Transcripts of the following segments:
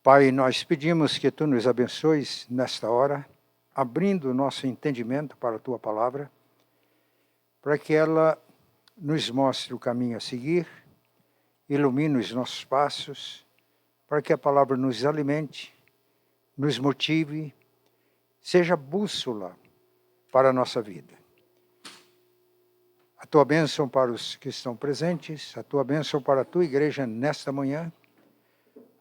Pai, nós pedimos que Tu nos abençoes nesta hora, abrindo o nosso entendimento para a Tua palavra, para que ela nos mostre o caminho a seguir, ilumine os nossos passos, para que a palavra nos alimente, nos motive, seja bússola para a nossa vida. A Tua bênção para os que estão presentes, a Tua bênção para a Tua igreja nesta manhã,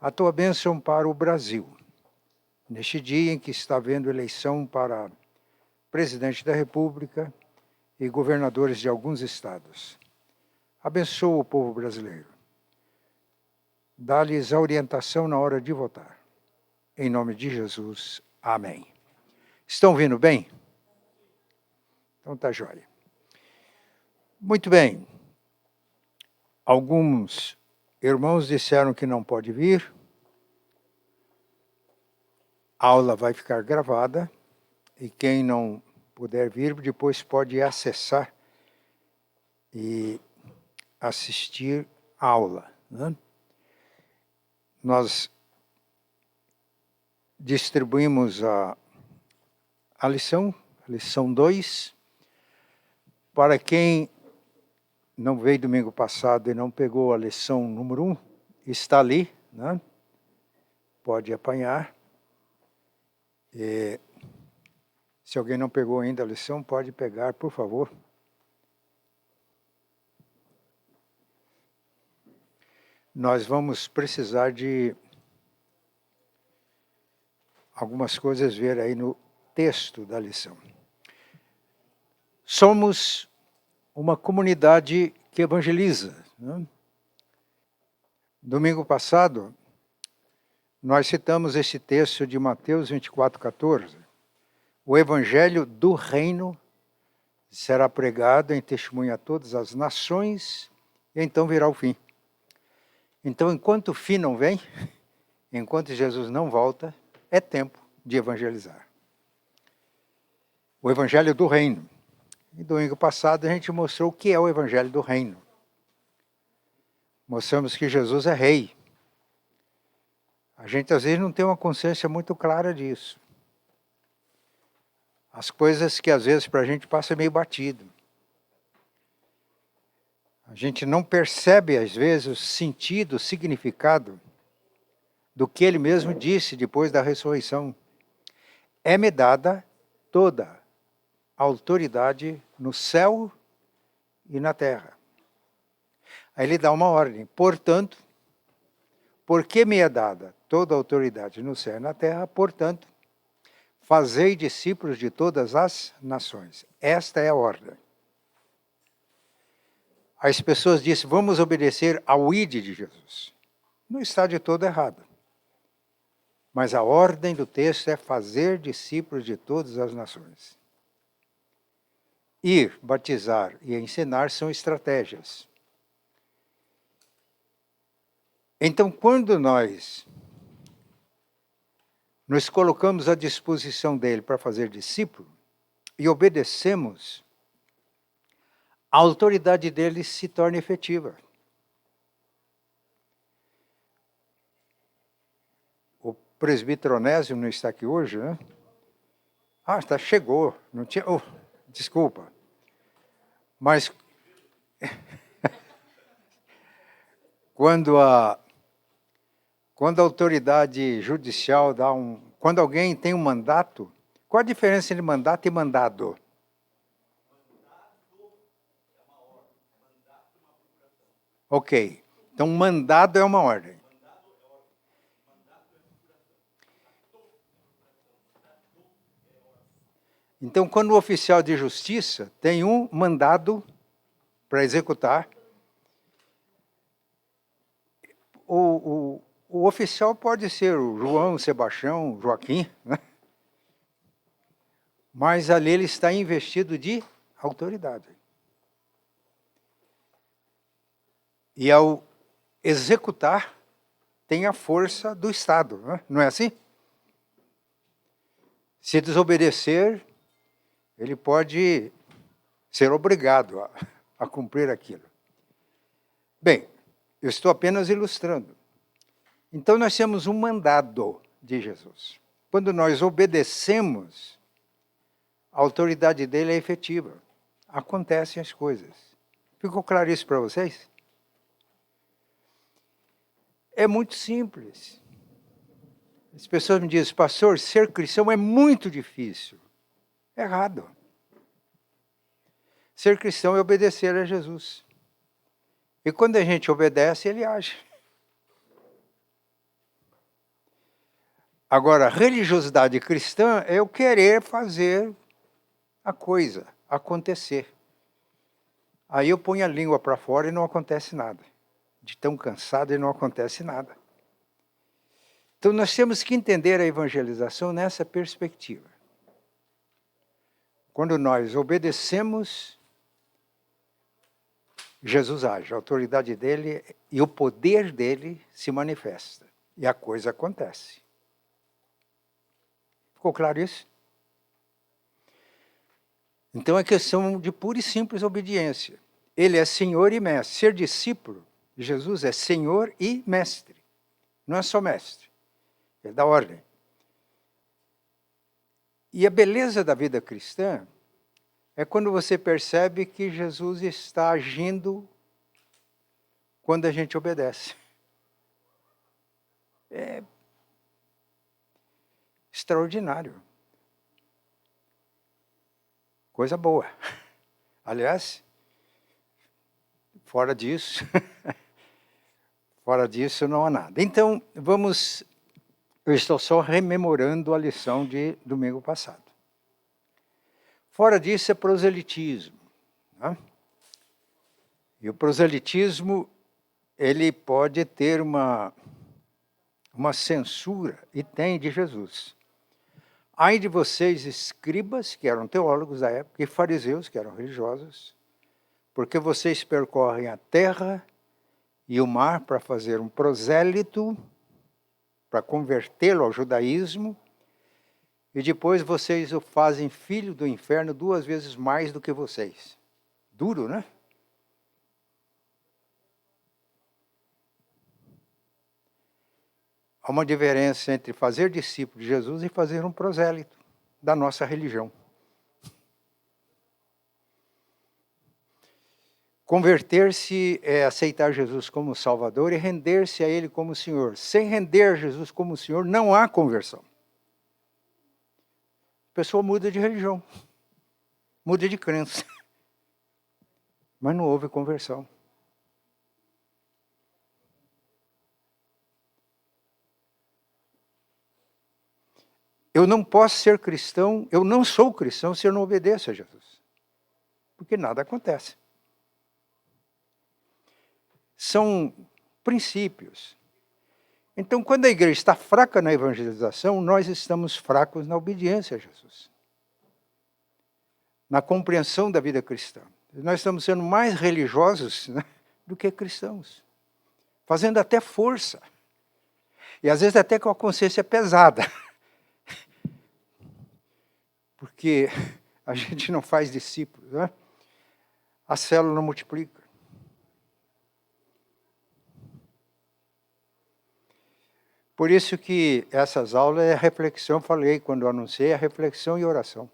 a Tua bênção para o Brasil, neste dia em que está havendo eleição para presidente da República e governadores de alguns estados. Abençoa o povo brasileiro. Dá-lhes a orientação na hora de votar. Em nome de Jesus, amém. Estão ouvindo bem? Então tá jóia. Muito bem. Alguns irmãos disseram que não pode vir. A aula vai ficar gravada e quem não puder vir depois pode acessar e assistir a aula, né? Nós distribuímos a lição 2, para quem não veio domingo passado e não pegou a lição número 1, está ali, né? Pode apanhar. E, se alguém não pegou ainda a lição, pode pegar, por favor. Nós vamos precisar de algumas coisas ver aí no texto da lição. Somos uma comunidade que evangeliza, né? Domingo passado, nós citamos esse texto de Mateus 24:14. O evangelho do reino será pregado em testemunho a todas as nações, e então virá o fim. Então, enquanto o fim não vem, enquanto Jesus não volta, é tempo de evangelizar. O evangelho do reino. E domingo passado a gente mostrou o que é o evangelho do reino. Mostramos que Jesus é rei. A gente às vezes não tem uma consciência muito clara disso. As coisas que às vezes para a gente passa meio batido. A gente não percebe às vezes o sentido, o significado do que ele mesmo disse depois da ressurreição. É-me dada toda a autoridade no céu e na terra. Aí ele dá uma ordem. Portanto, porque me é dada toda a autoridade no céu e na terra, portanto, fazei discípulos de todas as nações. Esta é a ordem. As pessoas dizem, vamos obedecer ao ID de Jesus. Não está de todo errado. Mas a ordem do texto é fazer discípulos de todas as nações. Ir, batizar e ensinar são estratégias. Então, quando nós nos colocamos à disposição dele para fazer discípulo e obedecemos, a autoridade dele se torna efetiva. O presbítero Onésio não está aqui hoje, né? Chegou. Não tinha, desculpa. Mas quando a autoridade judicial dá quando alguém tem um mandato, qual a diferença entre mandato e mandado? Ok. Então, mandado é uma ordem. Então, quando o oficial de justiça tem um mandado para executar, o oficial pode ser o João, o Sebastião, o Joaquim, né? Mas ali ele está investido de autoridade. E ao executar, tem a força do Estado, né? Não é assim? Se desobedecer, ele pode ser obrigado a cumprir aquilo. Bem, eu estou apenas ilustrando. Então nós temos um mandado de Jesus. Quando nós obedecemos, a autoridade dele é efetiva. Acontecem as coisas. Ficou claro isso para vocês? É muito simples. As pessoas me dizem, pastor, ser cristão é muito difícil. Errado. Ser cristão é obedecer a Jesus. E quando a gente obedece, ele age. Agora, a religiosidade cristã é eu querer fazer a coisa acontecer. Aí eu ponho a língua para fora e não acontece nada. De tão cansado e não acontece nada. Então nós temos que entender a evangelização nessa perspectiva. Quando nós obedecemos, Jesus age, a autoridade dele e o poder dele se manifesta. E a coisa acontece. Ficou claro isso? Então é questão de pura e simples obediência. Ele é Senhor e Mestre. Ser discípulo de Jesus é Senhor e Mestre. Não é só Mestre. Ele dá ordem. E a beleza da vida cristã é quando você percebe que Jesus está agindo quando a gente obedece. É extraordinário. Coisa boa. Aliás, fora disso não há nada. Então, eu estou só rememorando a lição de domingo passado. Fora disso é proselitismo. Né? E o proselitismo, ele pode ter uma censura, e tem, de Jesus. Ai de vocês, escribas, que eram teólogos da época, e fariseus, que eram religiosos, porque vocês percorrem a terra e o mar para fazer um prosélito, para convertê-lo ao judaísmo, e depois vocês o fazem filho do inferno 2 vezes mais do que vocês. Duro, né? Há uma diferença entre fazer discípulo de Jesus e fazer um prosélito da nossa religião. Converter-se é aceitar Jesus como Salvador e render-se a Ele como Senhor. Sem render Jesus como Senhor, não há conversão. A pessoa muda de religião, muda de crença, mas não houve conversão. Eu não posso ser cristão, eu não sou cristão se eu não obedeço a Jesus. Porque nada acontece. São princípios. Então, quando a igreja está fraca na evangelização, nós estamos fracos na obediência a Jesus. Na compreensão da vida cristã. Nós estamos sendo mais religiosos, né, do que cristãos. Fazendo até força. E às vezes até com a consciência pesada. Porque a gente não faz discípulos, né? A célula não multiplica. Por isso que essas aulas é reflexão, falei quando eu anunciei, é reflexão e oração.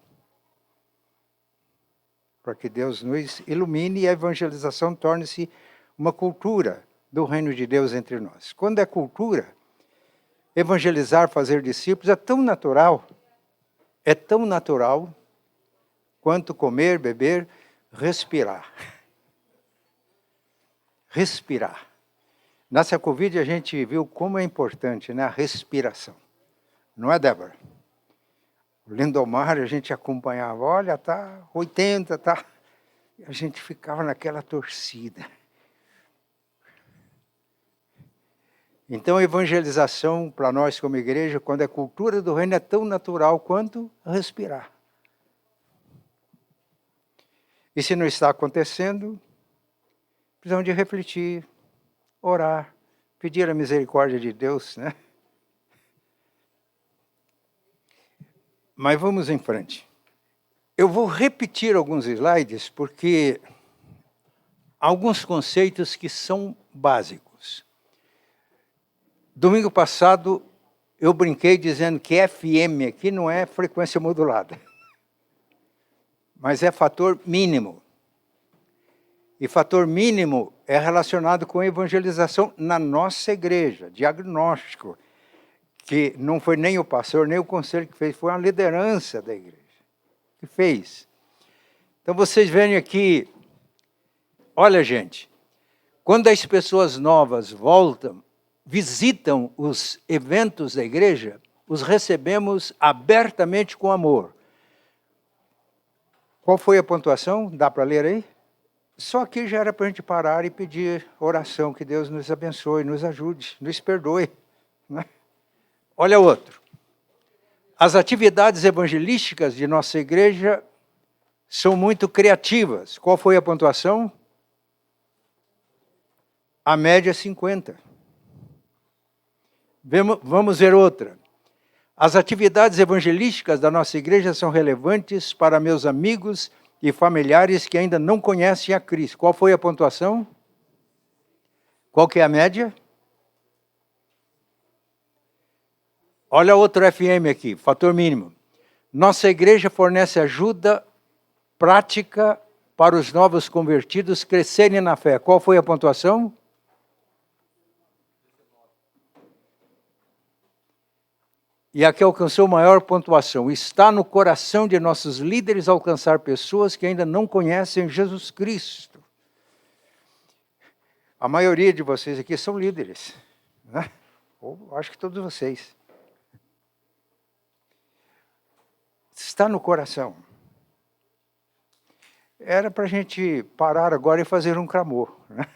Para que Deus nos ilumine e a evangelização torne-se uma cultura do reino de Deus entre nós. Quando é cultura, evangelizar, fazer discípulos é tão natural quanto comer, beber, respirar. Respirar. Nessa Covid a gente viu como é importante, né, a respiração. Não é, Débora? O Lindomar a gente acompanhava, olha, tá 80, tá. E a gente ficava naquela torcida. Então a evangelização para nós como igreja, quando é cultura do reino, é tão natural quanto respirar. E se não está acontecendo, precisamos de refletir, orar, pedir a misericórdia de Deus, né? Mas vamos em frente. Eu vou repetir alguns slides, porque há alguns conceitos que são básicos. Domingo passado, eu brinquei dizendo que FM aqui não é frequência modulada, mas é fator mínimo. E fator mínimo é relacionado com evangelização na nossa igreja, diagnóstico, que não foi nem o pastor, nem o conselho que fez, foi a liderança da igreja que fez. Então vocês veem aqui, olha gente, quando as pessoas novas voltam, visitam os eventos da igreja, os recebemos abertamente com amor. Qual foi a pontuação? Dá para ler aí? Só aqui já era para a gente parar e pedir oração, que Deus nos abençoe, nos ajude, nos perdoe. Né? Olha outro. As atividades evangelísticas de nossa igreja são muito criativas. Qual foi a pontuação? A média é 50. Vamos ver outra. As atividades evangelísticas da nossa igreja são relevantes para meus amigos e familiares que ainda não conhecem a Cristo. Qual foi a pontuação? Qual que é a média? Olha outro FM aqui, fator mínimo. Nossa igreja fornece ajuda prática para os novos convertidos crescerem na fé. Qual foi a pontuação? E aqui alcançou maior pontuação. Está no coração de nossos líderes alcançar pessoas que ainda não conhecem Jesus Cristo. A maioria de vocês aqui são líderes, né? Ou acho que todos vocês. Está no coração. Era para a gente parar agora e fazer um clamor, né?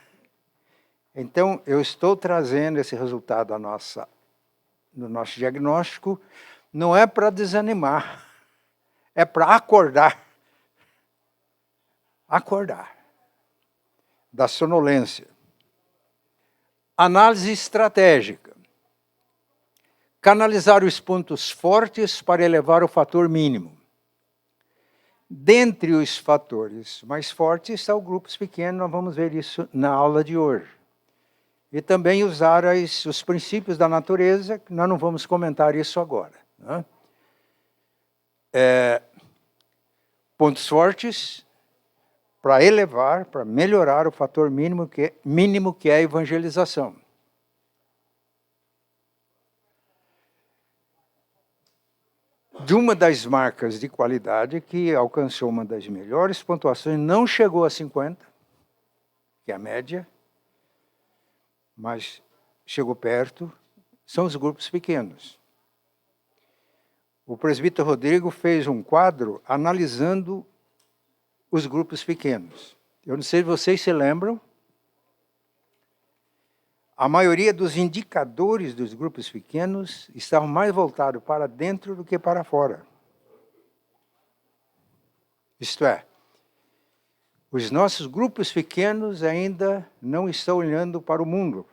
Então, eu estou trazendo esse resultado no nosso diagnóstico, não é para desanimar, é para acordar. Acordar da sonolência. Análise estratégica. Canalizar os pontos fortes para elevar o fator mínimo. Dentre os fatores mais fortes está o grupos pequenos, nós vamos ver isso na aula de hoje. E também usar os princípios da natureza, que nós não vamos comentar isso agora. Né? Pontos fortes para elevar, para melhorar o fator mínimo que é a evangelização. De uma das marcas de qualidade que alcançou uma das melhores pontuações, não chegou a 50, que é a média, mas chegou perto, são os grupos pequenos. O presbítero Rodrigo fez um quadro analisando os grupos pequenos. Eu não sei se vocês se lembram, a maioria dos indicadores dos grupos pequenos estavam mais voltados para dentro do que para fora. Isto é, os nossos grupos pequenos ainda não estão olhando para o mundo,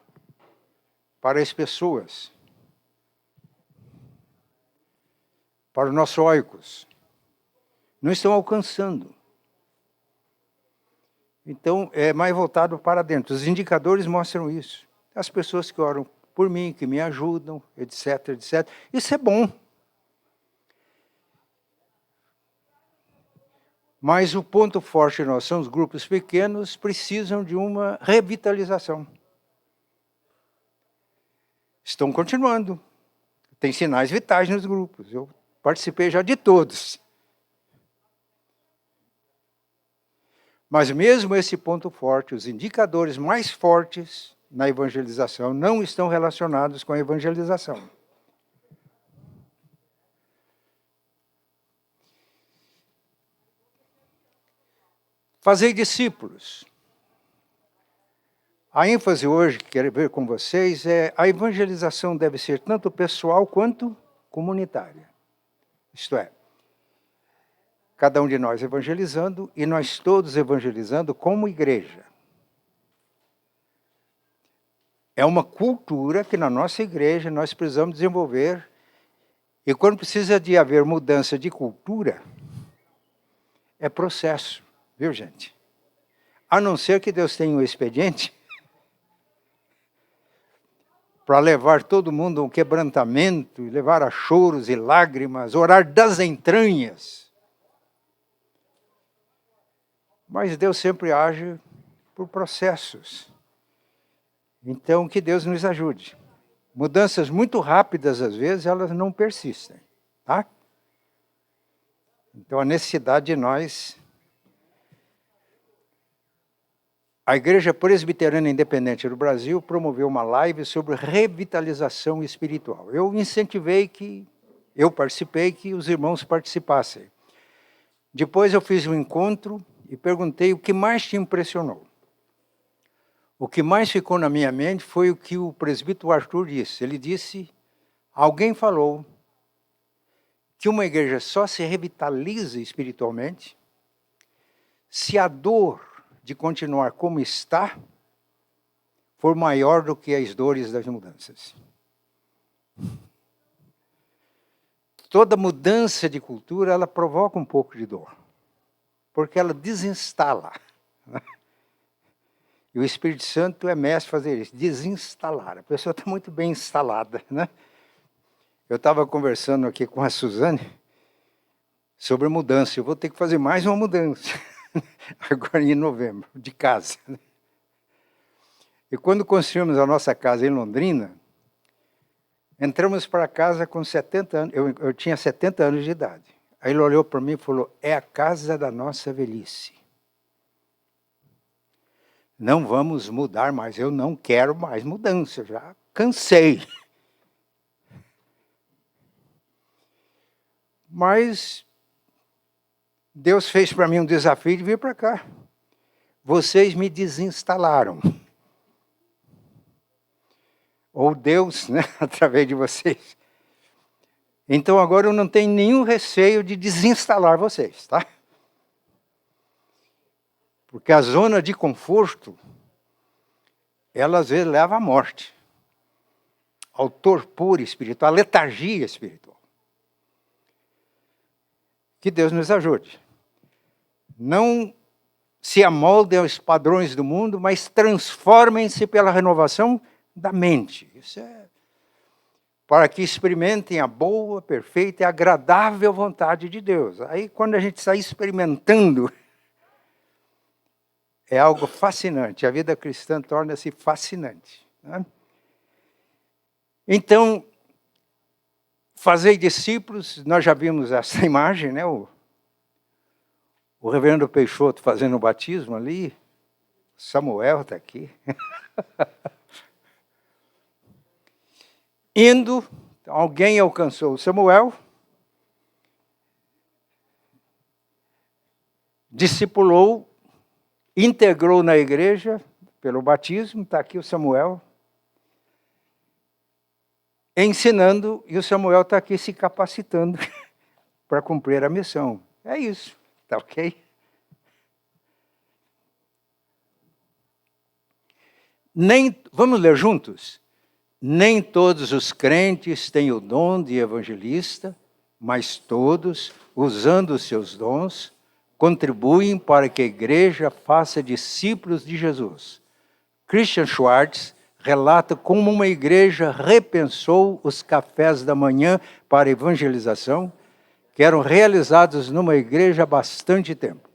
para as pessoas, para os nossos oicos. Não estão alcançando. Então, é mais voltado para dentro. Os indicadores mostram isso. As pessoas que oram por mim, que me ajudam, etc, etc. Isso é bom. Mas o ponto forte nós são os grupos pequenos, precisam de uma revitalização. Estão continuando. Tem sinais vitais nos grupos. Eu participei já de todos. Mas mesmo esse ponto forte, os indicadores mais fortes na evangelização não estão relacionados com a evangelização. Fazer discípulos. A ênfase hoje que quero ver com vocês é a evangelização deve ser tanto pessoal quanto comunitária. Isto é, cada um de nós evangelizando e nós todos evangelizando como igreja. É uma cultura que na nossa igreja nós precisamos desenvolver. E quando precisa de haver mudança de cultura, é processo, viu gente? A não ser que Deus tenha um expediente, para levar todo mundo a um quebrantamento, levar a choros e lágrimas, orar das entranhas. Mas Deus sempre age por processos. Então, que Deus nos ajude. Mudanças muito rápidas, às vezes, elas não persistem. Tá? Então, a necessidade de nós... A Igreja Presbiteriana Independente do Brasil promoveu uma live sobre revitalização espiritual. Eu participei que os irmãos participassem. Depois eu fiz um encontro e perguntei o que mais te impressionou. O que mais ficou na minha mente foi o que o presbítero Arthur disse. Ele disse, alguém falou que uma igreja só se revitaliza espiritualmente se a dor de continuar como está for maior do que as dores das mudanças. Toda mudança de cultura, ela provoca um pouco de dor, porque ela desinstala. E o Espírito Santo é mestre fazer isso, desinstalar. A pessoa está muito bem instalada, né? Eu estava conversando aqui com a Suzane sobre mudança. Eu vou ter que fazer mais uma mudança, agora em novembro, de casa. E quando construímos a nossa casa em Londrina, entramos para casa com 70 anos, eu tinha 70 anos de idade. Aí ele olhou para mim e falou, é a casa da nossa velhice. Não vamos mudar mais, eu não quero mais mudança, já cansei. Mas Deus fez para mim um desafio de vir para cá. Vocês me desinstalaram. Ou Deus, né, através de vocês. Então agora eu não tenho nenhum receio de desinstalar vocês, tá? Porque a zona de conforto, ela às vezes leva à morte, ao torpor espiritual, à letargia espiritual. Que Deus nos ajude. Não se amoldem aos padrões do mundo, mas transformem-se pela renovação da mente. Isso é para que experimentem a boa, perfeita e agradável vontade de Deus. Aí quando a gente está experimentando, é algo fascinante. A vida cristã torna-se fascinante. Né? Então, fazei discípulos, nós já vimos essa imagem, né? O reverendo Peixoto fazendo o batismo ali, Samuel está aqui. Indo, alguém alcançou o Samuel, discipulou, integrou na igreja pelo batismo, está aqui o Samuel, ensinando, e o Samuel está aqui se capacitando para cumprir a missão. É isso, tá ok? Vamos ler juntos? Nem todos os crentes têm o dom de evangelista, mas todos, usando os seus dons, contribuem para que a igreja faça discípulos de Jesus. Christian Schwartz relata como uma igreja repensou os cafés da manhã para evangelização, que eram realizados numa igreja há bastante tempo.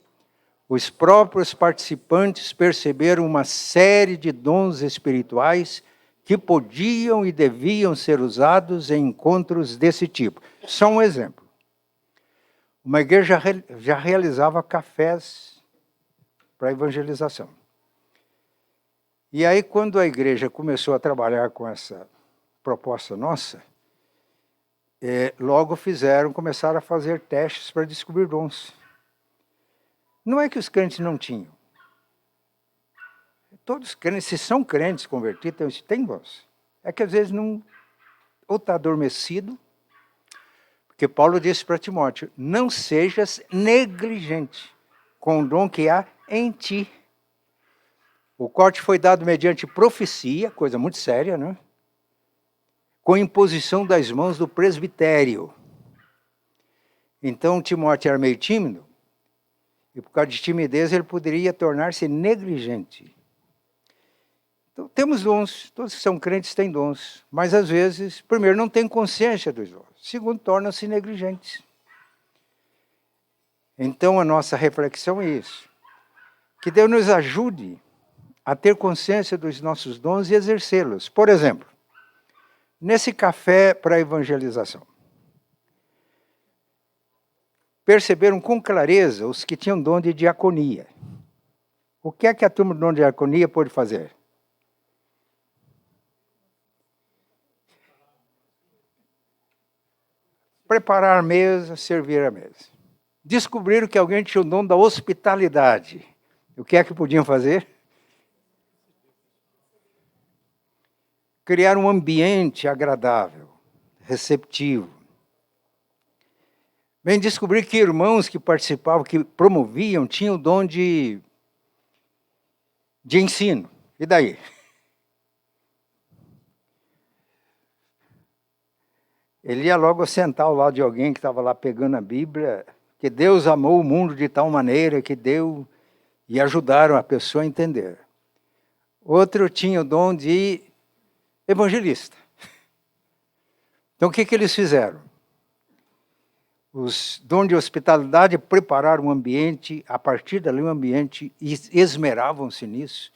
Os próprios participantes perceberam uma série de dons espirituais que podiam e deviam ser usados em encontros desse tipo. Só um exemplo. Uma igreja já realizava cafés para evangelização. E aí, quando a igreja começou a trabalhar com essa proposta nossa, logo começaram a fazer testes para descobrir dons. Não é que os crentes não tinham. Todos os crentes, se são crentes convertidos, têm dons. É que às vezes não, ou está adormecido, porque Paulo disse para Timóteo, não sejas negligente com o dom que há em ti. O corte foi dado mediante profecia, coisa muito séria, né? Com imposição das mãos do presbitério. Então Timóteo era meio tímido, e por causa de timidez ele poderia tornar-se negligente. Então, temos dons, todos que são crentes têm dons, mas às vezes, primeiro, não têm consciência dos dons, segundo, tornam-se negligentes. Então, a nossa reflexão é isso, que Deus nos ajude a ter consciência dos nossos dons e exercê-los. Por exemplo, nesse café para evangelização, perceberam com clareza os que tinham dom de diaconia. O que é que a turma do dom de diaconia pode fazer? Preparar a mesa, servir a mesa. Descobriram que alguém tinha o dom da hospitalidade. O que é que podiam fazer? Criar um ambiente agradável, receptivo. Bem, descobrir que irmãos que participavam, que promoviam, tinham o dom de ensino. E daí? Ele ia logo sentar ao lado de alguém que estava lá pegando a Bíblia, que Deus amou o mundo de tal maneira que deu, e ajudaram a pessoa a entender. Outro tinha o dom de evangelista. Então o que eles fizeram? Os dons de hospitalidade prepararam um ambiente, a partir dali um ambiente, e esmeravam-se nisso,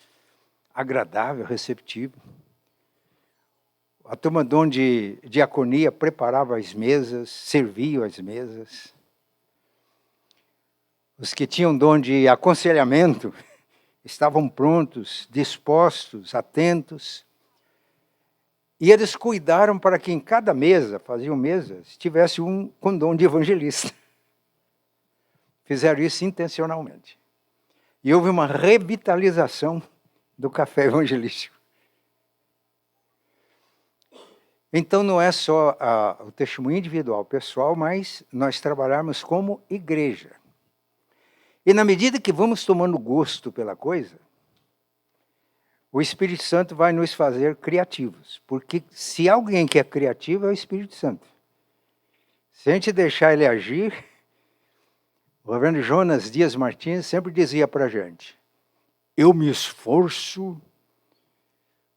agradável, receptivo. A turma dom de diaconia preparava as mesas, serviam as mesas. Os que tinham dom de aconselhamento estavam prontos, dispostos, atentos. E eles cuidaram para que em cada mesa, faziam mesas, tivesse um com dom de evangelista. Fizeram isso intencionalmente. E houve uma revitalização do café evangelístico. Então não é só o testemunho individual, pessoal, mas nós trabalharmos como igreja. E na medida que vamos tomando gosto pela coisa, o Espírito Santo vai nos fazer criativos. Porque se alguém que é criativo é o Espírito Santo. Se a gente deixar ele agir, o reverendo Jonas Dias Martins sempre dizia para a gente: eu me esforço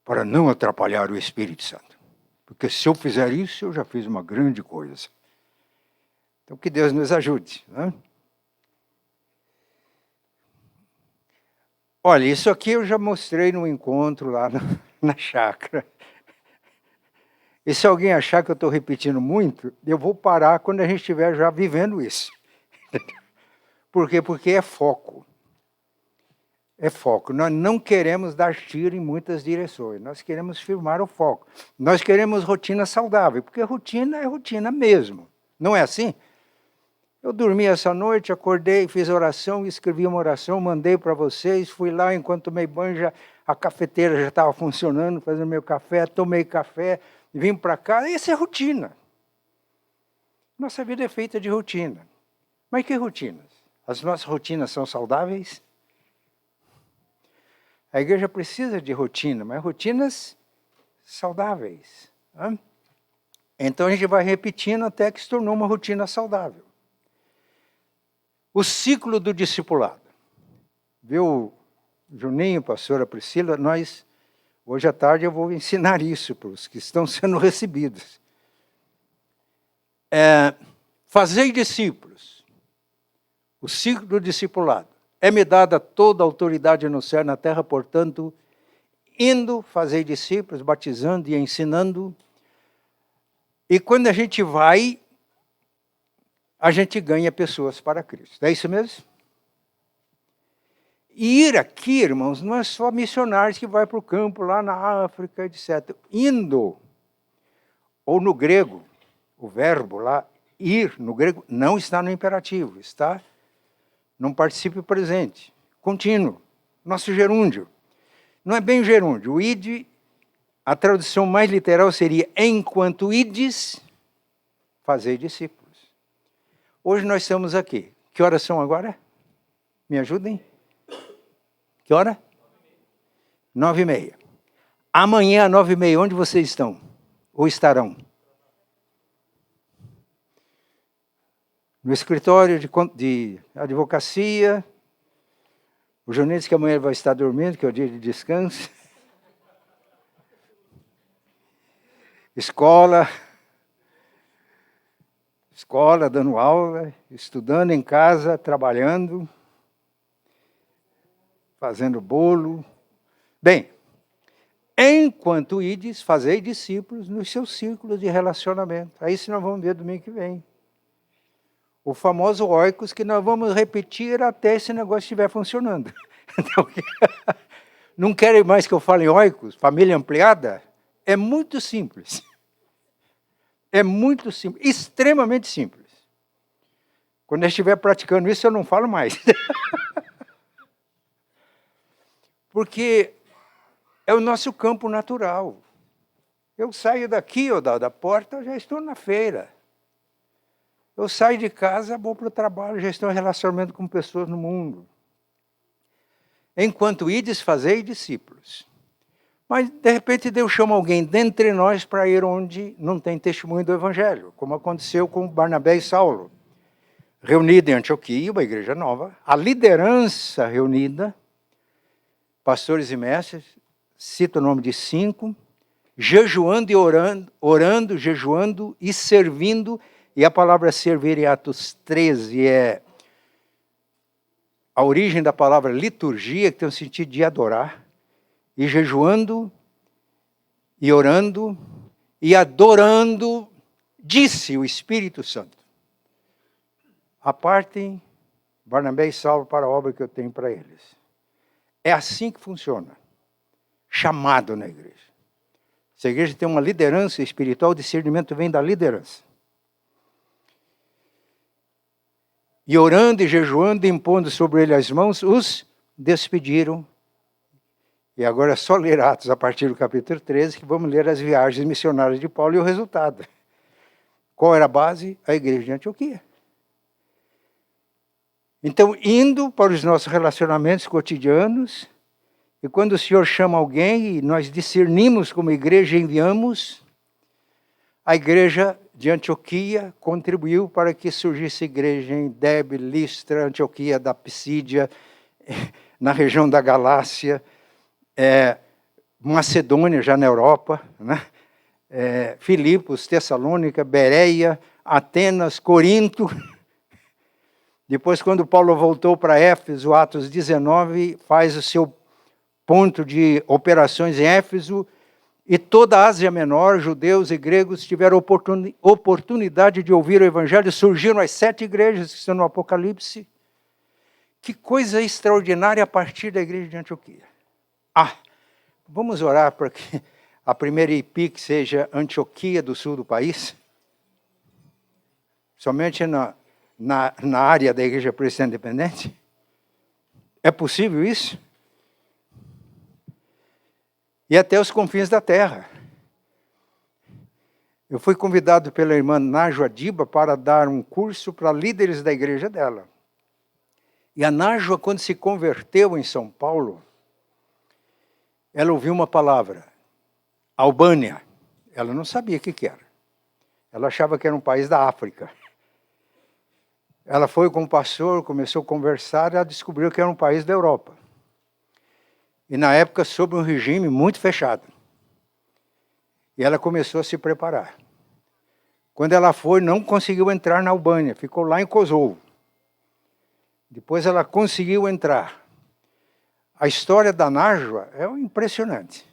para não atrapalhar o Espírito Santo. Porque se eu fizer isso, eu já fiz uma grande coisa. Então que Deus nos ajude, né? Olha, isso aqui eu já mostrei no encontro lá na chácara. E se alguém achar que eu estou repetindo muito, eu vou parar quando a gente estiver já vivendo isso. Por quê? Porque é foco. É foco. Nós não queremos dar tiro em muitas direções. Nós queremos firmar o foco. Nós queremos rotina saudável, porque rotina é rotina mesmo. Não é assim? Eu dormi essa noite, acordei, fiz oração, escrevi uma oração, mandei para vocês, fui lá, enquanto tomei banho, a cafeteira já estava funcionando, fazendo meu café, tomei café, vim para cá. Essa é rotina. Nossa vida é feita de rotina. Mas que rotinas? As nossas rotinas são saudáveis? A igreja precisa de rotina, mas rotinas saudáveis. Né? Então a gente vai repetindo até que se tornou uma rotina saudável. O ciclo do discipulado. Viu, Juninho, pastora Priscila, hoje à tarde eu vou ensinar isso para os que estão sendo recebidos. Fazei discípulos. O ciclo do discipulado. É-me dada toda a autoridade no céu e na terra, portanto, indo, fazei discípulos, batizando e ensinando. E quando a gente vai, a gente ganha pessoas para Cristo. É isso mesmo? E ir aqui, irmãos, não é só missionários que vai para o campo lá na África, etc. Indo, ou no grego, o verbo lá, ir, no grego, não está no imperativo, está num particípio presente, contínuo, nosso gerúndio. Não é bem gerúndio. O id, a tradução mais literal seria: enquanto ides, fazei discípulos. Hoje nós estamos aqui. Que horas são agora? Me ajudem? Que hora? 9h30. Amanhã, às 9h30, onde vocês estão? Ou estarão? No escritório de advocacia. O Juninho disse que amanhã ele vai estar dormindo, que é o dia de descanso. escola, dando aula, estudando em casa, trabalhando, fazendo bolo. Bem, enquanto ides, fazei discípulos nos seus círculos de relacionamento. Aí isso nós vamos ver domingo que vem. O famoso oikos, que nós vamos repetir até esse negócio estiver funcionando. Então, não querem mais que eu fale em oikos, família ampliada? É muito simples. É muito simples, extremamente simples. Quando eu estiver praticando isso, eu não falo mais. Porque é o nosso campo natural. Eu saio daqui, ou da porta, eu já estou na feira. Eu saio de casa, vou para o trabalho, já estou em relacionamento com pessoas no mundo. Enquanto ides, fazei discípulos. Mas, de repente, Deus chama alguém dentre nós para ir onde não tem testemunho do Evangelho, como aconteceu com Barnabé e Saulo. Reunida em Antioquia, uma igreja nova, a liderança reunida, pastores e mestres, cito o nome de 5, jejuando e orando, jejuando e servindo, e a palavra servir em Atos 13 é a origem da palavra liturgia, que tem o sentido de adorar, e jejuando, e orando, e adorando, disse o Espírito Santo: apartem Barnabé e Saulo para a obra que eu tenho para eles. É assim que funciona. Chamado na igreja. Se a igreja tem uma liderança espiritual, o discernimento vem da liderança. E orando e jejuando, impondo sobre ele as mãos, os despediram. E agora é só ler Atos a partir do capítulo 13, que vamos ler as viagens missionárias de Paulo e o resultado. Qual era a base? A igreja de Antioquia. Então, indo para os nossos relacionamentos cotidianos, e quando o Senhor chama alguém e nós discernimos como igreja e enviamos, a igreja de Antioquia contribuiu para que surgisse igreja em Derbe, Listra, Antioquia da Pisídia, na região da Galácia, Macedônia, já na Europa, né? Filipos, Tessalônica, Bereia, Atenas, Corinto. Depois, quando Paulo voltou para Éfeso, Atos 19, faz o seu ponto de operações em Éfeso, e toda a Ásia Menor, judeus e gregos, tiveram oportunidade de ouvir o Evangelho. Surgiram as 7 igrejas que estão no Apocalipse. Que coisa extraordinária a partir da igreja de Antioquia. Vamos orar para que a primeira IPIC seja Antioquia do sul do país? Somente na área da Igreja Presbiteriana Independente? É possível isso? E até os confins da terra. Eu fui convidado pela irmã Nájua Diba para dar um curso para líderes da igreja dela. E a Nájua, quando se converteu em São Paulo, ela ouviu uma palavra, Albânia. Ela não sabia o que era. Ela achava que era um país da África. Ela foi com o pastor, começou a conversar, e ela descobriu que era um país da Europa. E na época, sob um regime muito fechado. E ela começou a se preparar. Quando ela foi, não conseguiu entrar na Albânia, ficou lá em Kosovo. Depois ela conseguiu entrar. A história da Nájua é impressionante.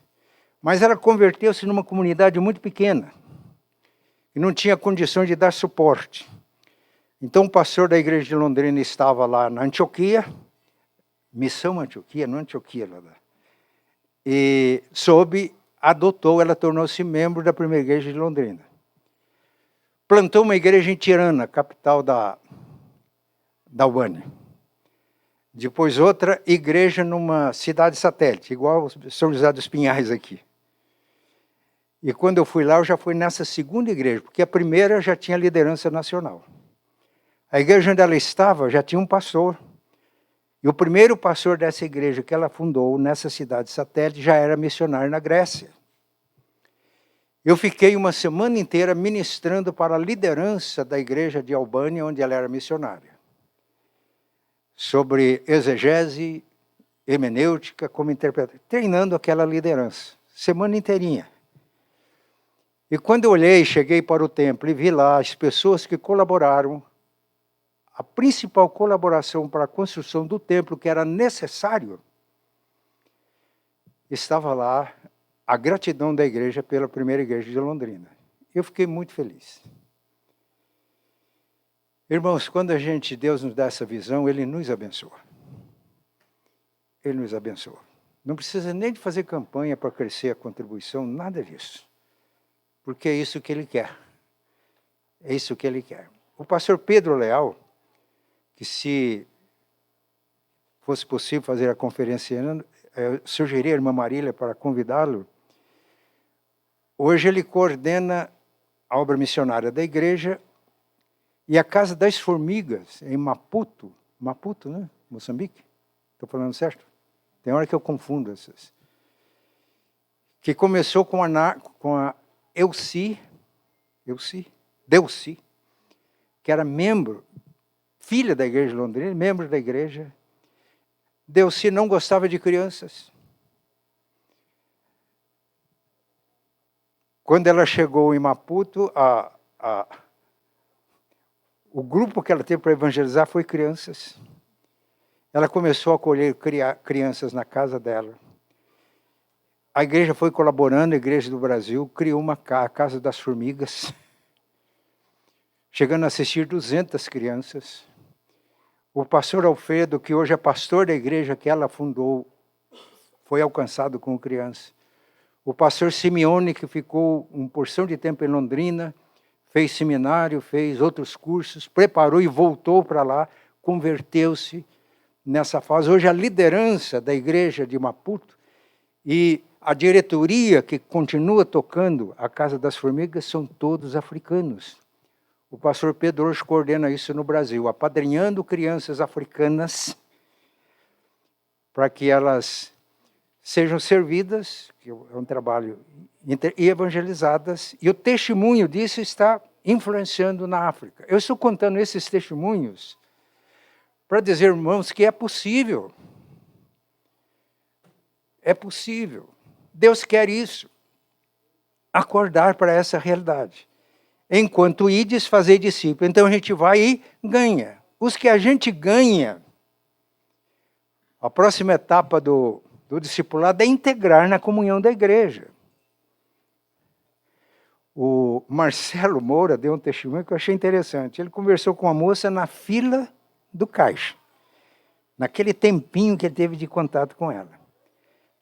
Mas ela converteu-se numa comunidade muito pequena. E não tinha condições de dar suporte. Então o pastor da igreja de Londrina estava lá na Antioquia, Missão Antioquia, não Antioquia, lá. E adotou, ela tornou-se membro da primeira igreja de Londrina. Plantou uma igreja em Tirana, capital da Albânia. Depois outra igreja numa cidade satélite, igual São José dos Pinhais aqui. E quando eu fui lá, eu já fui nessa segunda igreja, porque a primeira já tinha liderança nacional. A igreja onde ela estava já tinha um pastor. E o primeiro pastor dessa igreja que ela fundou nessa cidade satélite já era missionário na Grécia. Eu fiquei uma semana inteira ministrando para a liderança da igreja de Albânia, onde ela era missionária. Sobre exegese, hermenêutica, como interpretar, treinando aquela liderança. Semana inteirinha. E quando eu olhei, cheguei para o templo e vi lá as pessoas que colaboraram, a principal colaboração para a construção do templo, que era necessário, estava lá a gratidão da igreja pela primeira igreja de Londrina. Eu fiquei muito feliz. Irmãos, quando Deus nos dá essa visão, Ele nos abençoa. Ele nos abençoa. Não precisa nem de fazer campanha para crescer a contribuição, nada disso. Porque é isso que Ele quer. É isso que Ele quer. O pastor Pedro Leal, que se fosse possível fazer a conferência, eu sugeri a irmã Marília para convidá-lo. Hoje ele coordena a obra missionária da igreja e a Casa das Formigas, em Maputo, né? Moçambique? Estou falando certo? Tem hora que eu confundo essas. Que começou com a Delcy, que era filha da igreja de Londrina, membro da igreja. Delcy não gostava de crianças. Quando ela chegou em Maputo, o grupo que ela teve para evangelizar foi crianças. Ela começou a acolher crianças na casa dela. A igreja foi colaborando, a Igreja do Brasil criou a Casa das Formigas, chegando a assistir 200 crianças. O pastor Alfredo, que hoje é pastor da igreja que ela fundou, foi alcançado com criança. O pastor Simeone, que ficou uma porção de tempo em Londrina, fez seminário, fez outros cursos, preparou e voltou para lá, converteu-se nessa fase. Hoje a liderança da igreja de Maputo e a diretoria que continua tocando a Casa das Formigas são todos africanos. O pastor Pedro hoje coordena isso no Brasil, apadrinhando crianças africanas para que elas sejam servidas, que é um trabalho, e evangelizadas. E o testemunho disso está influenciando na África. Eu estou contando esses testemunhos para dizer, irmãos, que é possível. É possível. Deus quer isso. Acordar para essa realidade. Enquanto ides, fazer discípulo. Então a gente vai e ganha. Os que a gente ganha, a próxima etapa do discipulado é integrar na comunhão da igreja. O Marcelo Moura deu um testemunho que eu achei interessante. Ele conversou com uma moça na fila do caixa, naquele tempinho que ele teve de contato com ela.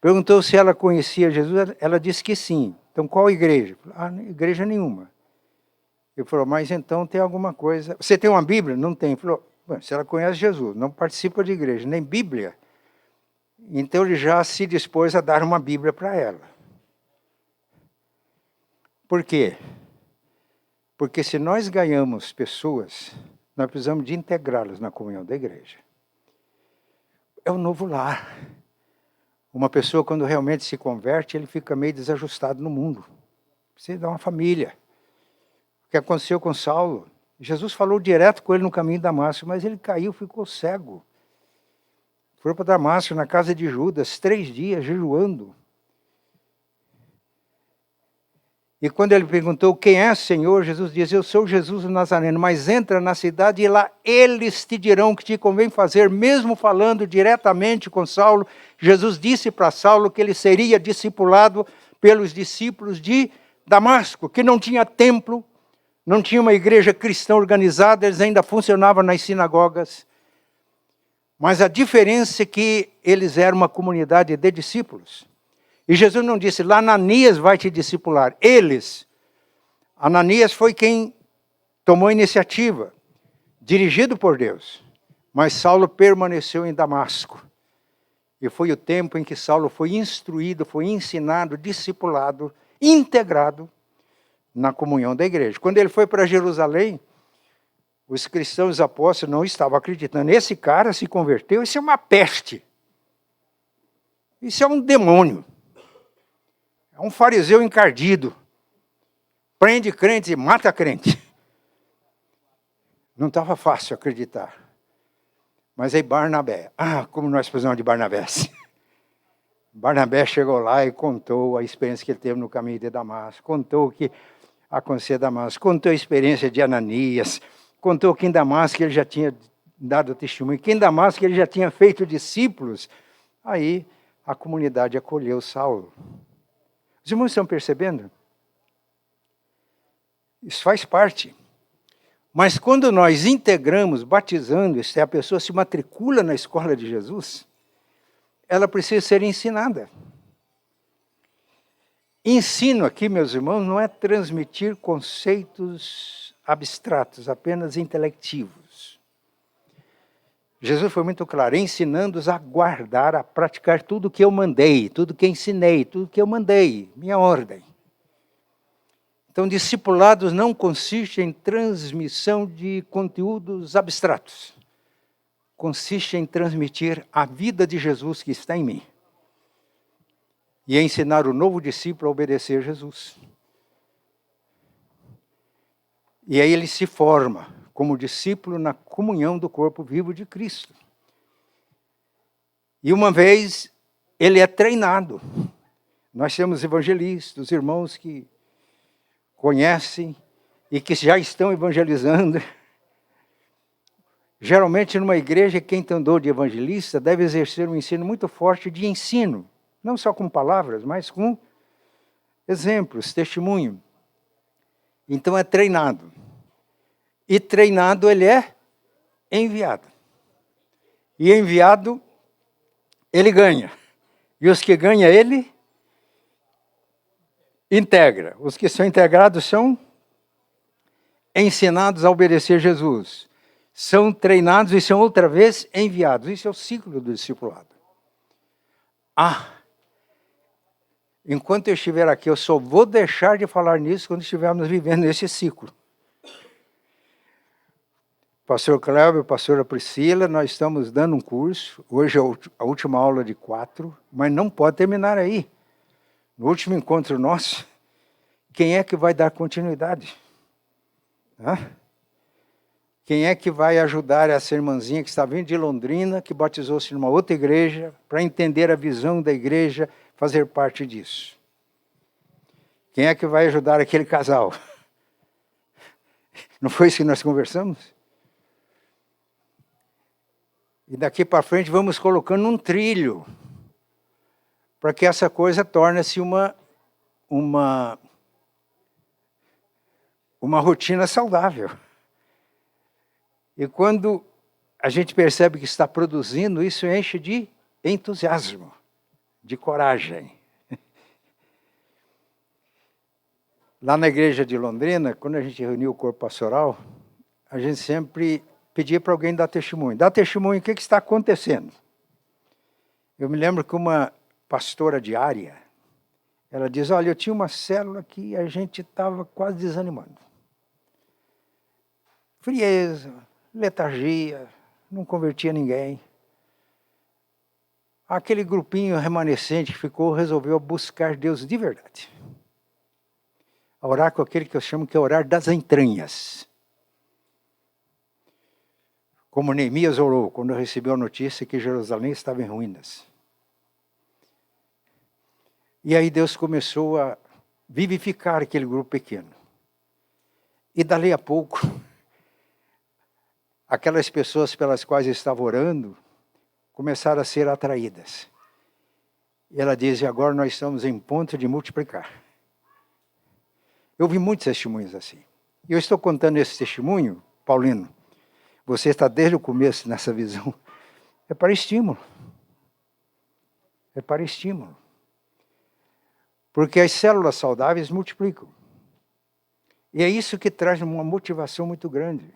Perguntou se ela conhecia Jesus, ela disse que sim. Então, qual igreja? Igreja nenhuma. Ele falou, mas então tem alguma coisa... Você tem uma Bíblia? Não tem. Ele falou, se ela conhece Jesus, não participa de igreja, nem Bíblia, então ele já se dispôs a dar uma Bíblia para ela. Por quê? Porque se nós ganhamos pessoas, nós precisamos de integrá-las na comunhão da igreja. É o novo lar. Uma pessoa, quando realmente se converte, ele fica meio desajustado no mundo. Precisa dar uma família. O que aconteceu com Saulo? Jesus falou direto com ele no caminho de Damasco, mas ele caiu, ficou cego. Foi para Damasco, na casa de Judas, 3 dias jejuando. E quando ele perguntou, quem é, Senhor? Jesus disse, eu sou Jesus o Nazareno, mas entra na cidade e lá eles te dirão o que te convém fazer. Mesmo falando diretamente com Saulo, Jesus disse para Saulo que ele seria discipulado pelos discípulos de Damasco, que não tinha templo, não tinha uma igreja cristã organizada, eles ainda funcionavam nas sinagogas. Mas a diferença é que eles eram uma comunidade de discípulos. E Jesus não disse, lá Ananias vai te discipular. Ananias foi quem tomou a iniciativa, dirigido por Deus. Mas Saulo permaneceu em Damasco. E foi o tempo em que Saulo foi instruído, foi ensinado, discipulado, integrado na comunhão da igreja. Quando ele foi para Jerusalém, os cristãos apóstolos não estavam acreditando. Esse cara se converteu, isso é uma peste. Isso é um demônio. É um fariseu encardido. Prende crente e mata crente. Não estava fácil acreditar. Mas aí Barnabé. Como nós precisamos de Barnabé. Barnabé chegou lá e contou a experiência que ele teve no caminho de Damasco. Contou que acontecer em Damasco. Contou a experiência de Ananias, contou que em Damasco ele já tinha dado testemunho, que em Damasco ele já tinha feito discípulos. Aí a comunidade acolheu Saulo. Os irmãos estão percebendo? Isso faz parte. Mas quando nós integramos, batizando, se a pessoa se matricula na escola de Jesus, ela precisa ser ensinada. Ensino aqui, meus irmãos, não é transmitir conceitos abstratos, apenas intelectivos. Jesus foi muito claro, ensinando-os a guardar, a praticar tudo que eu mandei, tudo que ensinei, tudo que eu mandei, minha ordem. Então, discipulados não consiste em transmissão de conteúdos abstratos. Consiste em transmitir a vida de Jesus que está em mim. E ensinar o novo discípulo a obedecer a Jesus. E aí ele se forma como discípulo na comunhão do corpo vivo de Cristo. E uma vez ele é treinado. Nós temos evangelistas, irmãos que conhecem e que já estão evangelizando. Geralmente numa igreja quem andou de evangelista deve exercer um ensino muito forte de ensino. Não só com palavras, mas com exemplos, testemunho. Então é treinado. E treinado ele é enviado. E enviado ele ganha. E os que ganha ele integra. Os que são integrados são ensinados a obedecer Jesus. São treinados e são outra vez enviados. Isso é o ciclo do discipulado. Enquanto eu estiver aqui, eu só vou deixar de falar nisso quando estivermos vivendo esse ciclo. Pastor Cléber, pastora Priscila, nós estamos dando um curso. Hoje é a última aula de 4, mas não pode terminar aí. No último encontro nosso, quem é que vai dar continuidade? Quem é que vai ajudar essa irmãzinha que está vindo de Londrina, que batizou-se numa outra igreja, para entender a visão da igreja, fazer parte disso? Quem é que vai ajudar aquele casal? Não foi isso que nós conversamos? E daqui para frente vamos colocando um trilho, para que essa coisa torne-se uma rotina saudável. E quando a gente percebe que está produzindo, isso enche de entusiasmo, de coragem. Lá na igreja de Londrina, quando a gente reuniu o corpo pastoral, a gente sempre pedia para alguém dar testemunho. Dá testemunho, o que está acontecendo? Eu me lembro que uma pastora de área, ela diz, olha, eu tinha uma célula que a gente estava quase desanimando. Frieza, letargia, não convertia ninguém. Aquele grupinho remanescente que ficou, resolveu buscar Deus de verdade. A orar com aquele que eu chamo que é orar das entranhas. Como Neemias orou quando recebeu a notícia que Jerusalém estava em ruínas. E aí Deus começou a vivificar aquele grupo pequeno. E dali a pouco, aquelas pessoas pelas quais estava orando, começaram a ser atraídas. E ela diz, e agora nós estamos em ponto de multiplicar. Eu vi muitos testemunhos assim. E eu estou contando esse testemunho, Paulino, você está desde o começo nessa visão. É para estímulo. É para estímulo. Porque as células saudáveis multiplicam. E é isso que traz uma motivação muito grande.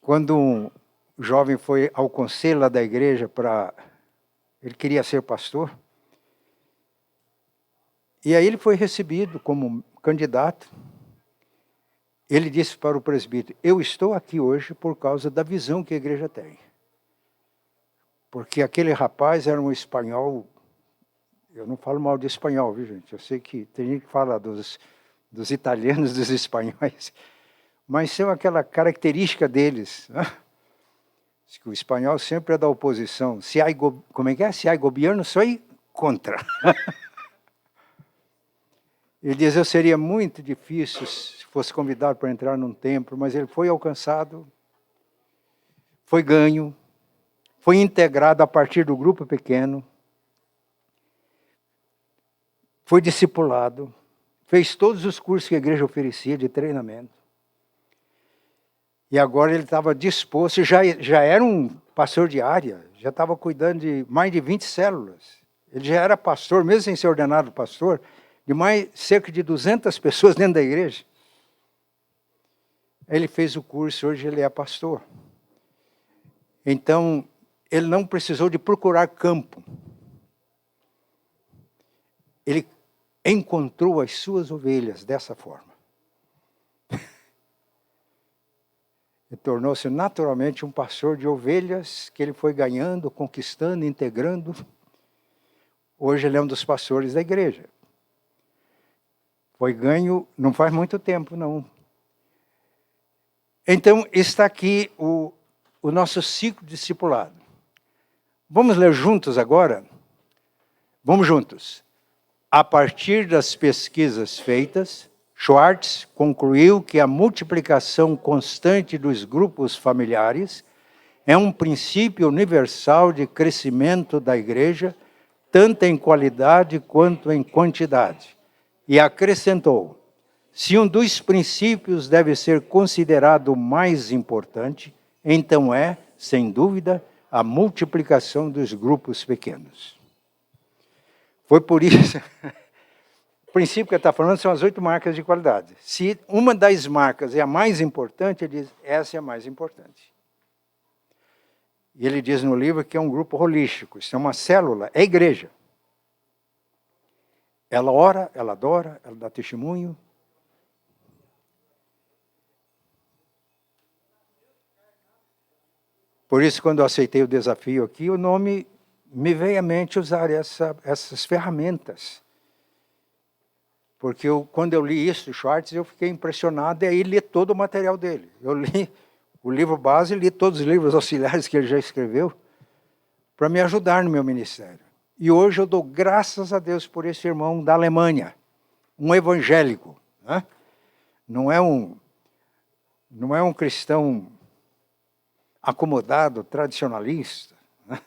Quando um jovem foi ao conselho lá da igreja ele queria ser pastor. E aí ele foi recebido como candidato. Ele disse para o presbítero, eu estou aqui hoje por causa da visão que a igreja tem. Porque aquele rapaz era um espanhol, eu não falo mal de espanhol, viu gente? Eu sei que tem gente que fala dos italianos, dos espanhóis, mas são aquela característica deles. Né? Que o espanhol sempre é da oposição. Se há, como é que é? Se há governo, sou contra. Ele diz, eu seria muito difícil se fosse convidado para entrar num templo, mas ele foi alcançado, foi ganho, foi integrado a partir do grupo pequeno, foi discipulado, fez todos os cursos que a igreja oferecia de treinamento. E agora ele estava disposto, já era um pastor de área, já estava cuidando de mais de 20 células. Ele já era pastor, mesmo sem ser ordenado pastor, de cerca de 200 pessoas dentro da igreja. Ele fez o curso, hoje ele é pastor. Então, ele não precisou de procurar campo. Ele encontrou as suas ovelhas dessa forma. E tornou-se naturalmente um pastor de ovelhas que ele foi ganhando, conquistando, integrando. Hoje ele é um dos pastores da igreja. Foi ganho não faz muito tempo, não. Então, está aqui o nosso ciclo discipulado. Vamos ler juntos agora? Vamos juntos. A partir das pesquisas feitas, Schwartz concluiu que a multiplicação constante dos grupos familiares é um princípio universal de crescimento da igreja, tanto em qualidade quanto em quantidade. E acrescentou, se um dos princípios deve ser considerado mais importante, então é, sem dúvida, a multiplicação dos grupos pequenos. Foi por isso, o princípio que ele está falando são as 8 marcas de qualidade. Se uma das marcas é a mais importante, ele diz, essa é a mais importante. E ele diz no livro que é um grupo holístico, isso é uma célula, é a igreja. Ela ora, ela adora, ela dá testemunho. Por isso, quando eu aceitei o desafio aqui, o nome me veio à mente usar essas ferramentas. Porque quando eu li isso, Schwartz, eu fiquei impressionado e aí li todo o material dele. Eu li o livro base, li todos os livros auxiliares que ele já escreveu para me ajudar no meu ministério. E hoje eu dou graças a Deus por esse irmão da Alemanha, um evangélico, né? Não é um cristão acomodado, tradicionalista. Né?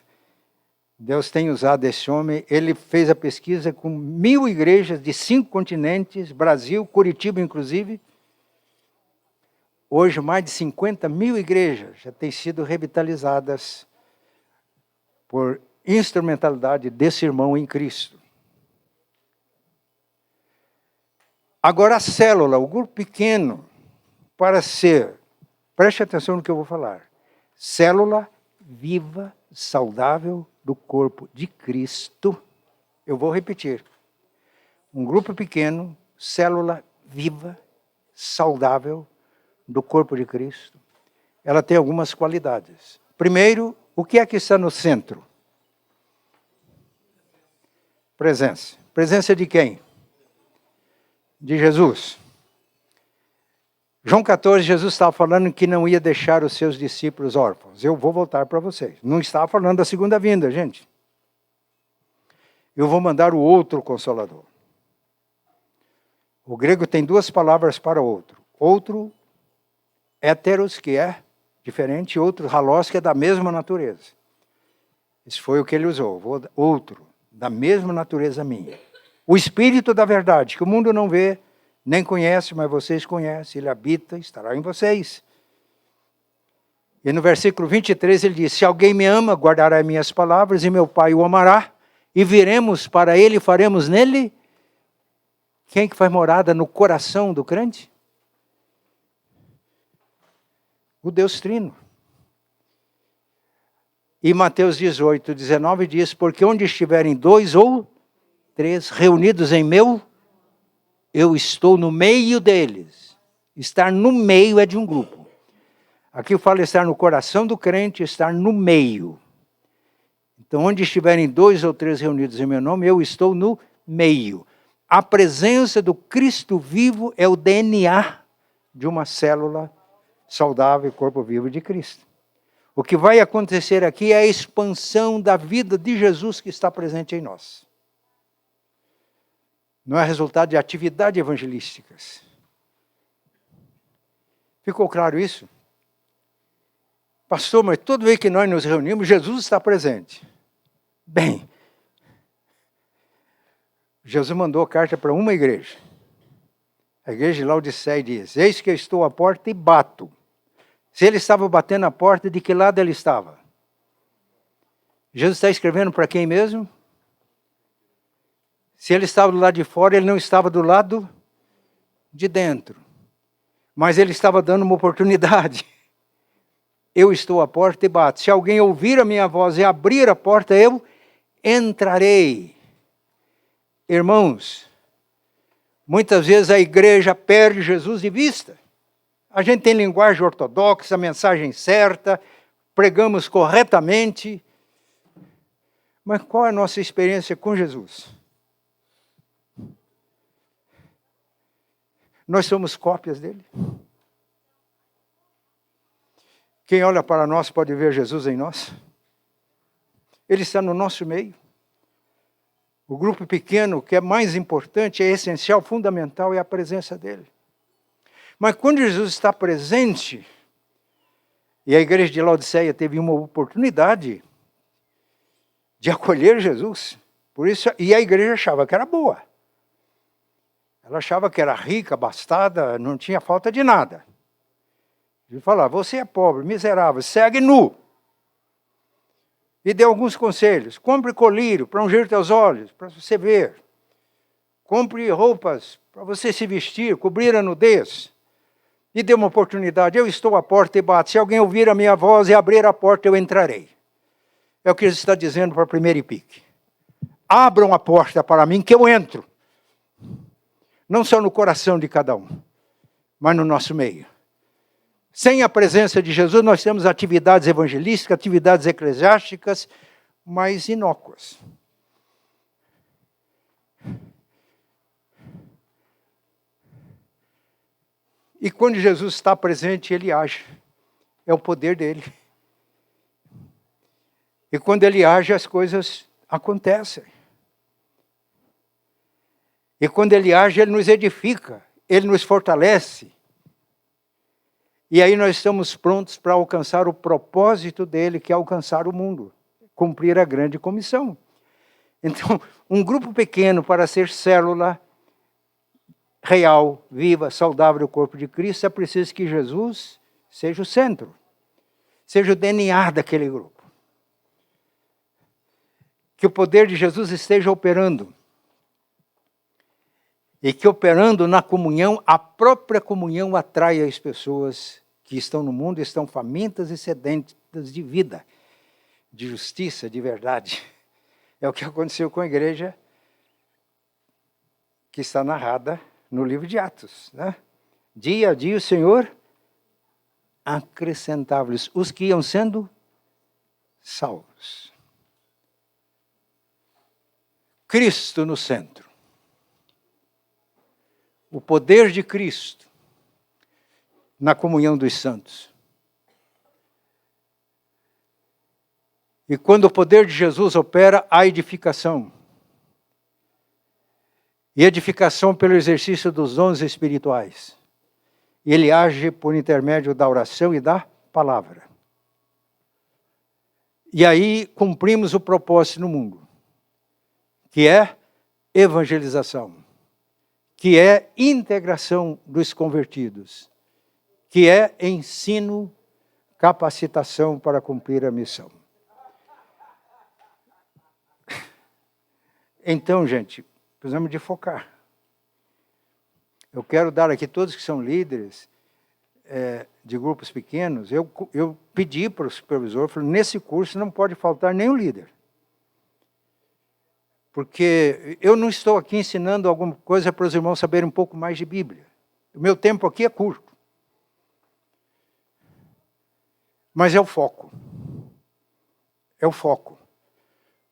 Deus tem usado esse homem, ele fez a pesquisa com 1000 igrejas de 5 continentes, Brasil, Curitiba inclusive. Hoje mais de 50.000 igrejas já têm sido revitalizadas por instrumentalidade desse irmão em Cristo. Agora a célula, o grupo pequeno, para ser, preste atenção no que eu vou falar, célula viva, saudável do corpo de Cristo. Eu vou repetir. Um grupo pequeno, célula viva, saudável do corpo de Cristo. Ela tem algumas qualidades. Primeiro, o que é que está no centro? Presença. Presença de quem? De Jesus. João 14, Jesus estava falando que não ia deixar os seus discípulos órfãos. Eu vou voltar para vocês. Não estava falando da segunda vinda, gente. Eu vou mandar o outro Consolador. O grego tem 2 palavras para outro. Outro, héteros, que é diferente, e outro, halos, que é da mesma natureza. Isso foi o que ele usou. Outro, da mesma natureza minha. O Espírito da verdade, que o mundo não vê, nem conhece, mas vocês conhecem. Ele habita, estará em vocês. E no versículo 23 ele diz, se alguém me ama, guardará minhas palavras, e meu Pai o amará, e viremos para ele e faremos nele. Quem que faz morada no coração do crente? O Deus Trino. E Mateus 18, 19 diz, porque onde estiverem 2 ou 3 reunidos em meu, eu estou no meio deles. Estar no meio é de um grupo. Aqui eu falo estar no coração do crente, estar no meio. Então, onde estiverem 2 ou 3 reunidos em meu nome, eu estou no meio. A presença do Cristo vivo é o DNA de uma célula saudável, corpo vivo de Cristo. O que vai acontecer aqui é a expansão da vida de Jesus que está presente em nós. Não é resultado de atividades evangelísticas. Ficou claro isso? Pastor, mas toda vez que nós nos reunimos, Jesus está presente. Bem, Jesus mandou a carta para uma igreja. A igreja de Laodiceia diz: eis que eu estou à porta e bato. Se ele estava batendo a porta, de que lado ele estava? Jesus está escrevendo para quem mesmo? Se ele estava do lado de fora, ele não estava do lado de dentro. Mas ele estava dando uma oportunidade. Eu estou à porta e bato. Se alguém ouvir a minha voz e abrir a porta, eu entrarei. Irmãos, muitas vezes a igreja perde Jesus de vista. A gente tem linguagem ortodoxa, mensagem certa, pregamos corretamente. Mas qual é a nossa experiência com Jesus? Nós somos cópias dele. Quem olha para nós pode ver Jesus em nós. Ele está no nosso meio. O grupo pequeno, que é mais importante, é essencial, fundamental, é a presença dele. Mas quando Jesus está presente, e a igreja de Laodiceia teve uma oportunidade de acolher Jesus, por isso, e a igreja achava que era boa. Ela achava que era rica, abastada, não tinha falta de nada. Ele falava: você é pobre, miserável, segue nu. E deu alguns conselhos: compre colírio para ungir teus olhos, para você ver. Compre roupas para você se vestir, cobrir a nudez. E deu uma oportunidade: eu estou à porta e bato. Se alguém ouvir a minha voz e abrir a porta, eu entrarei. É o que ele está dizendo para a primeira Epic. Abram a porta para mim que eu entro. Não só no coração de cada um, mas no nosso meio. Sem a presença de Jesus, nós temos atividades evangelísticas, atividades eclesiásticas, mas inócuas. E quando Jesus está presente, ele age. É o poder dele. E quando ele age, as coisas acontecem. E quando ele age, ele nos edifica, ele nos fortalece. E aí nós estamos prontos para alcançar o propósito dele, que é alcançar o mundo, cumprir a grande comissão. Então, um grupo pequeno para ser célula real, viva, saudável do corpo de Cristo, é preciso que Jesus seja o centro, seja o DNA daquele grupo. Que o poder de Jesus esteja operando. E que operando na comunhão, a própria comunhão atrai as pessoas que estão no mundo, estão famintas e sedentas de vida, de justiça, de verdade. É o que aconteceu com a igreja que está narrada no livro de Atos. Né? Dia a dia o Senhor acrescentava-lhes os que iam sendo salvos. Cristo no centro. O poder de Cristo na comunhão dos santos. E quando o poder de Jesus opera, há edificação. E edificação pelo exercício dos dons espirituais. E ele age por intermédio da oração e da palavra. E aí cumprimos o propósito no mundo, que é evangelização, que é integração dos convertidos, que é ensino, capacitação para cumprir a missão. Então, gente, precisamos de focar. Eu quero dar aqui, todos que são líderes de grupos pequenos, eu pedi para o supervisor, falei, nesse curso não pode faltar nenhum líder. Porque eu não estou aqui ensinando alguma coisa para os irmãos saberem um pouco mais de Bíblia. O meu tempo aqui é curto. Mas é o foco. É o foco.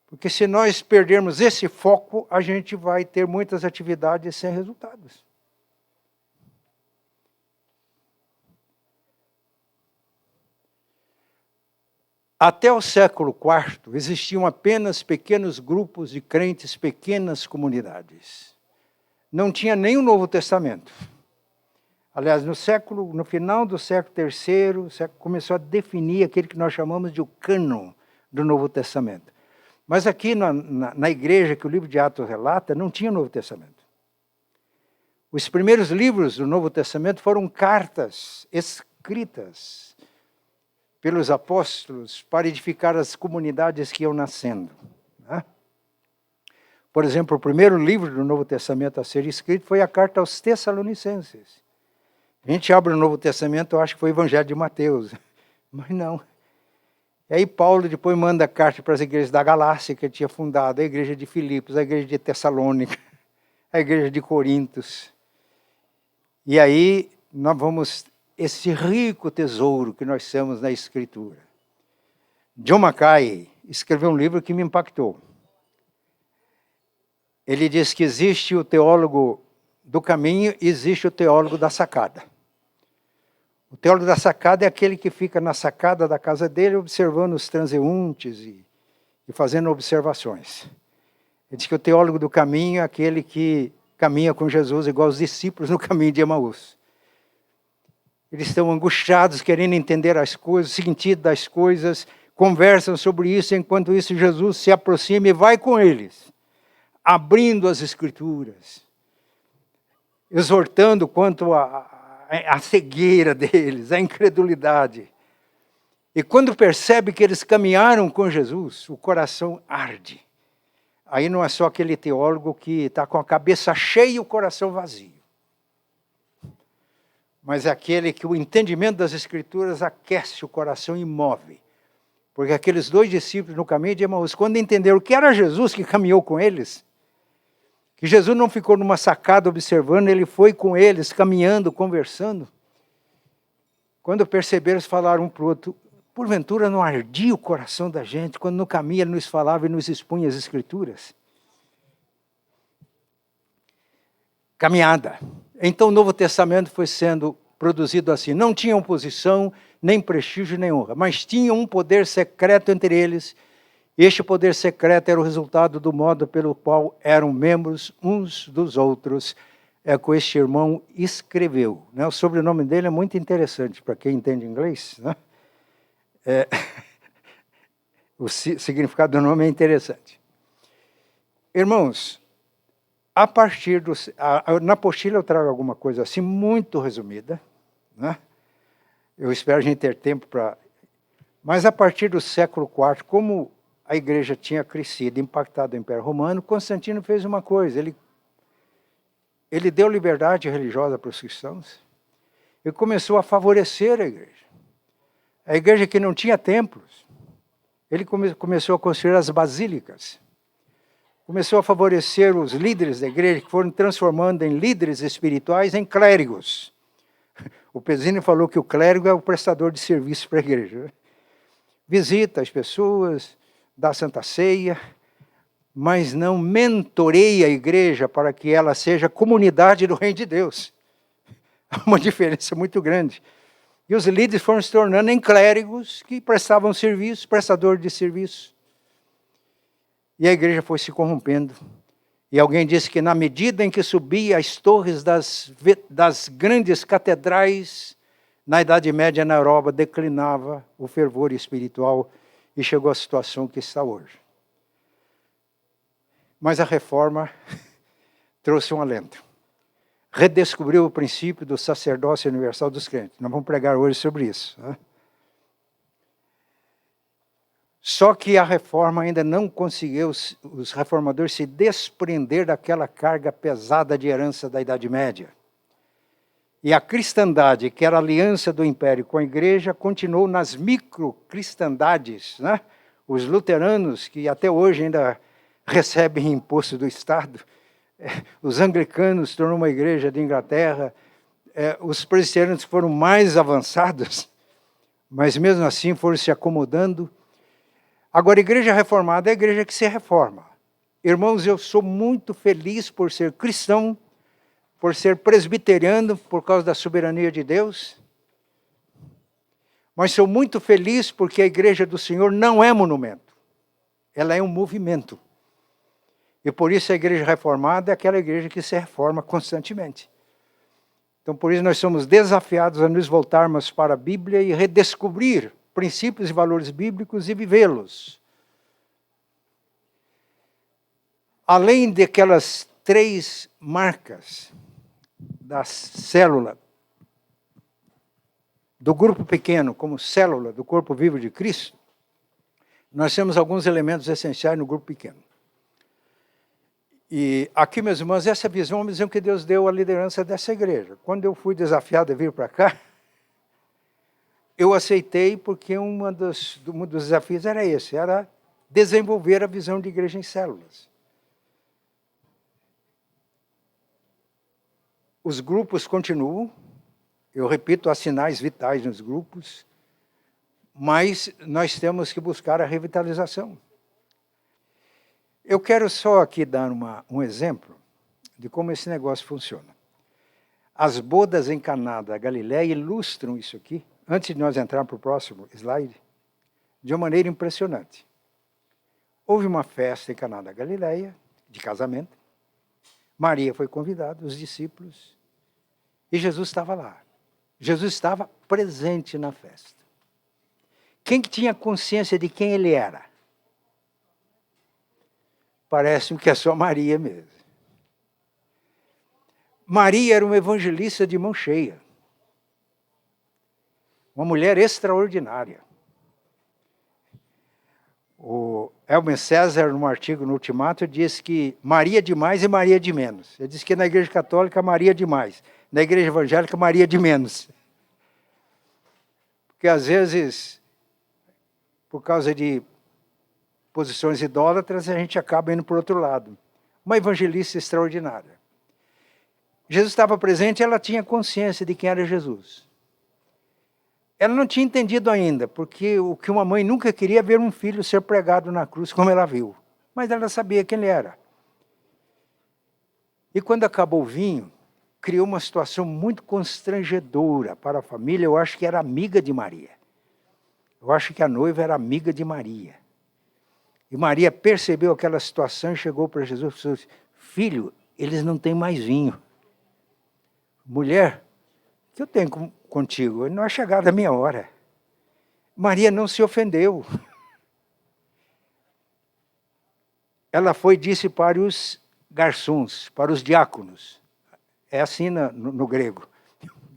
Porque se nós perdermos esse foco, a gente vai ter muitas atividades sem resultados. Até o século IV, existiam apenas pequenos grupos de crentes, pequenas comunidades. não tinha nem o Novo Testamento. Aliás, no final do século III, começou a definir aquele que nós chamamos de o cânon do Novo Testamento. Mas aqui na igreja que o livro de Atos relata, não tinha Novo Testamento. Os primeiros livros do Novo Testamento foram cartas escritas pelos apóstolos para edificar as comunidades que iam nascendo. Né? Por exemplo, o primeiro livro do Novo Testamento a ser escrito foi a carta aos Tessalonicenses. A gente abre o Novo Testamento, eu acho que foi o Evangelho de Mateus, mas não. E aí Paulo depois manda carta para as igrejas da Galácia, que ele tinha fundado, a igreja de Filipos, a igreja de Tessalônica, a igreja de Corintos. E aí nós vamos, esse rico tesouro que nós temos na Escritura. John Mackay escreveu um livro que me impactou. Ele diz que existe o teólogo do caminho e existe o teólogo da sacada. O teólogo da sacada é aquele que fica na sacada da casa dele observando os transeuntes e fazendo observações. Ele diz que o teólogo do caminho é aquele que caminha com Jesus igual os discípulos no caminho de Emaús. Eles estão angustiados, querendo entender as coisas, o sentido das coisas, conversam sobre isso, enquanto isso Jesus se aproxima e vai com eles, abrindo as Escrituras, exortando quanto a cegueira deles, a incredulidade. E quando percebe que eles caminharam com Jesus, o coração arde. Aí não é só aquele teólogo que está com a cabeça cheia e o coração vazio. Mas é aquele que o entendimento das Escrituras aquece o coração e move. Porque aqueles dois discípulos no caminho de Emaús, quando entenderam que era Jesus que caminhou com eles, que Jesus não ficou numa sacada observando, ele foi com eles, caminhando, conversando. Quando perceberam, eles falaram um para o outro, porventura não ardia o coração da gente, quando no caminho ele nos falava e nos expunha as Escrituras? Caminhada. Então o Novo Testamento foi sendo produzido assim. Não tinha oposição, nem prestígio, nem honra, mas tinha um poder secreto entre eles. Este poder secreto era o resultado do modo pelo qual eram membros uns dos outros. É que este irmão escreveu. Né? O sobrenome dele é muito interessante, para quem entende inglês. Né? O significado do nome é interessante. Irmãos, a partir do... na apostila eu trago alguma coisa assim, muito resumida. Né? Eu espero a gente ter tempo para... Mas a partir do século IV, como a igreja tinha crescido, impactado o Império Romano, Constantino fez uma coisa, ele deu liberdade religiosa para os cristãos e começou a favorecer a igreja. A igreja que não tinha templos, ele começou a construir as basílicas, começou a favorecer os líderes da igreja, que foram transformando em líderes espirituais em clérigos. O Pezzini falou que o clérigo é o prestador de serviço para a igreja. Visita as pessoas, dá Santa Ceia, mas não mentoreia a igreja para que ela seja comunidade do reino de Deus. Há uma diferença muito grande. E os líderes foram se tornando em clérigos que prestavam serviço, prestador de serviço. E a igreja foi se corrompendo. E alguém disse que na medida em que subia as torres das grandes catedrais, na Idade Média na Europa, declinava o fervor espiritual e chegou à situação que está hoje. Mas a reforma trouxe um alento. Redescobriu o princípio do sacerdócio universal dos crentes. Nós vamos pregar hoje sobre isso. Né? Só que a reforma ainda não conseguiu os reformadores se desprender daquela carga pesada de herança da Idade Média. E a cristandade, que era a aliança do Império com a Igreja, continuou nas microcristandades. Né? Os luteranos, que até hoje ainda recebem imposto do Estado, os anglicanos tornou uma igreja de Inglaterra, os presbiterianos foram mais avançados, mas mesmo assim foram se acomodando. Agora, a igreja reformada é a igreja que se reforma. Irmãos, eu sou muito feliz por ser cristão, por ser presbiteriano, por causa da soberania de Deus. Mas sou muito feliz porque a igreja do Senhor não é monumento. Ela é um movimento. E por isso a igreja reformada é aquela igreja que se reforma constantemente. Então, por isso nós somos desafiados a nos voltarmos para a Bíblia e redescobrir princípios e valores bíblicos e vivê-los. Além daquelas 3 marcas da célula, do grupo pequeno como célula do corpo vivo de Cristo, nós temos alguns elementos essenciais no grupo pequeno. E aqui, meus irmãos, essa visão é uma visão que Deus deu à liderança dessa igreja. Quando eu fui desafiado a vir para cá, eu aceitei porque um dos desafios era esse, era desenvolver a visão de igreja em células. Os grupos continuam, eu repito, há sinais vitais nos grupos, mas nós temos que buscar a revitalização. Eu quero só aqui dar um exemplo de como esse negócio funciona. As bodas em Caná da Galileia ilustram isso aqui, antes de nós entrarmos para o próximo slide, de uma maneira impressionante. Houve uma festa em Caná da Galileia, de casamento. Maria foi convidada, os discípulos, e Jesus estava lá. Jesus estava presente na festa. Quem que tinha consciência de quem ele era? Parece que é só Maria mesmo. Maria era uma evangelista de mão cheia. Uma mulher extraordinária. O Elmer César, num artigo no Ultimato, diz que Maria de mais e Maria de menos. Ele diz que na Igreja Católica, Maria de mais. Na Igreja Evangélica, Maria de menos. Porque às vezes, por causa de posições idólatras, a gente acaba indo para o outro lado. Uma evangelista extraordinária. Jesus estava presente e ela tinha consciência de quem era Jesus. Ela não tinha entendido ainda, porque o que uma mãe nunca queria é ver um filho ser pregado na cruz, como ela viu. Mas ela sabia quem ele era. E quando acabou o vinho, criou uma situação muito constrangedora para a família. Eu acho que era amiga de Maria. Eu acho que a noiva era amiga de Maria. E Maria percebeu aquela situação e chegou para Jesus e disse: filho, eles não têm mais vinho. Mulher, o que eu tenho contigo? Não é chegada a minha hora. Maria não se ofendeu. Ela foi e disse para os garçons, para os diáconos. É assim no grego,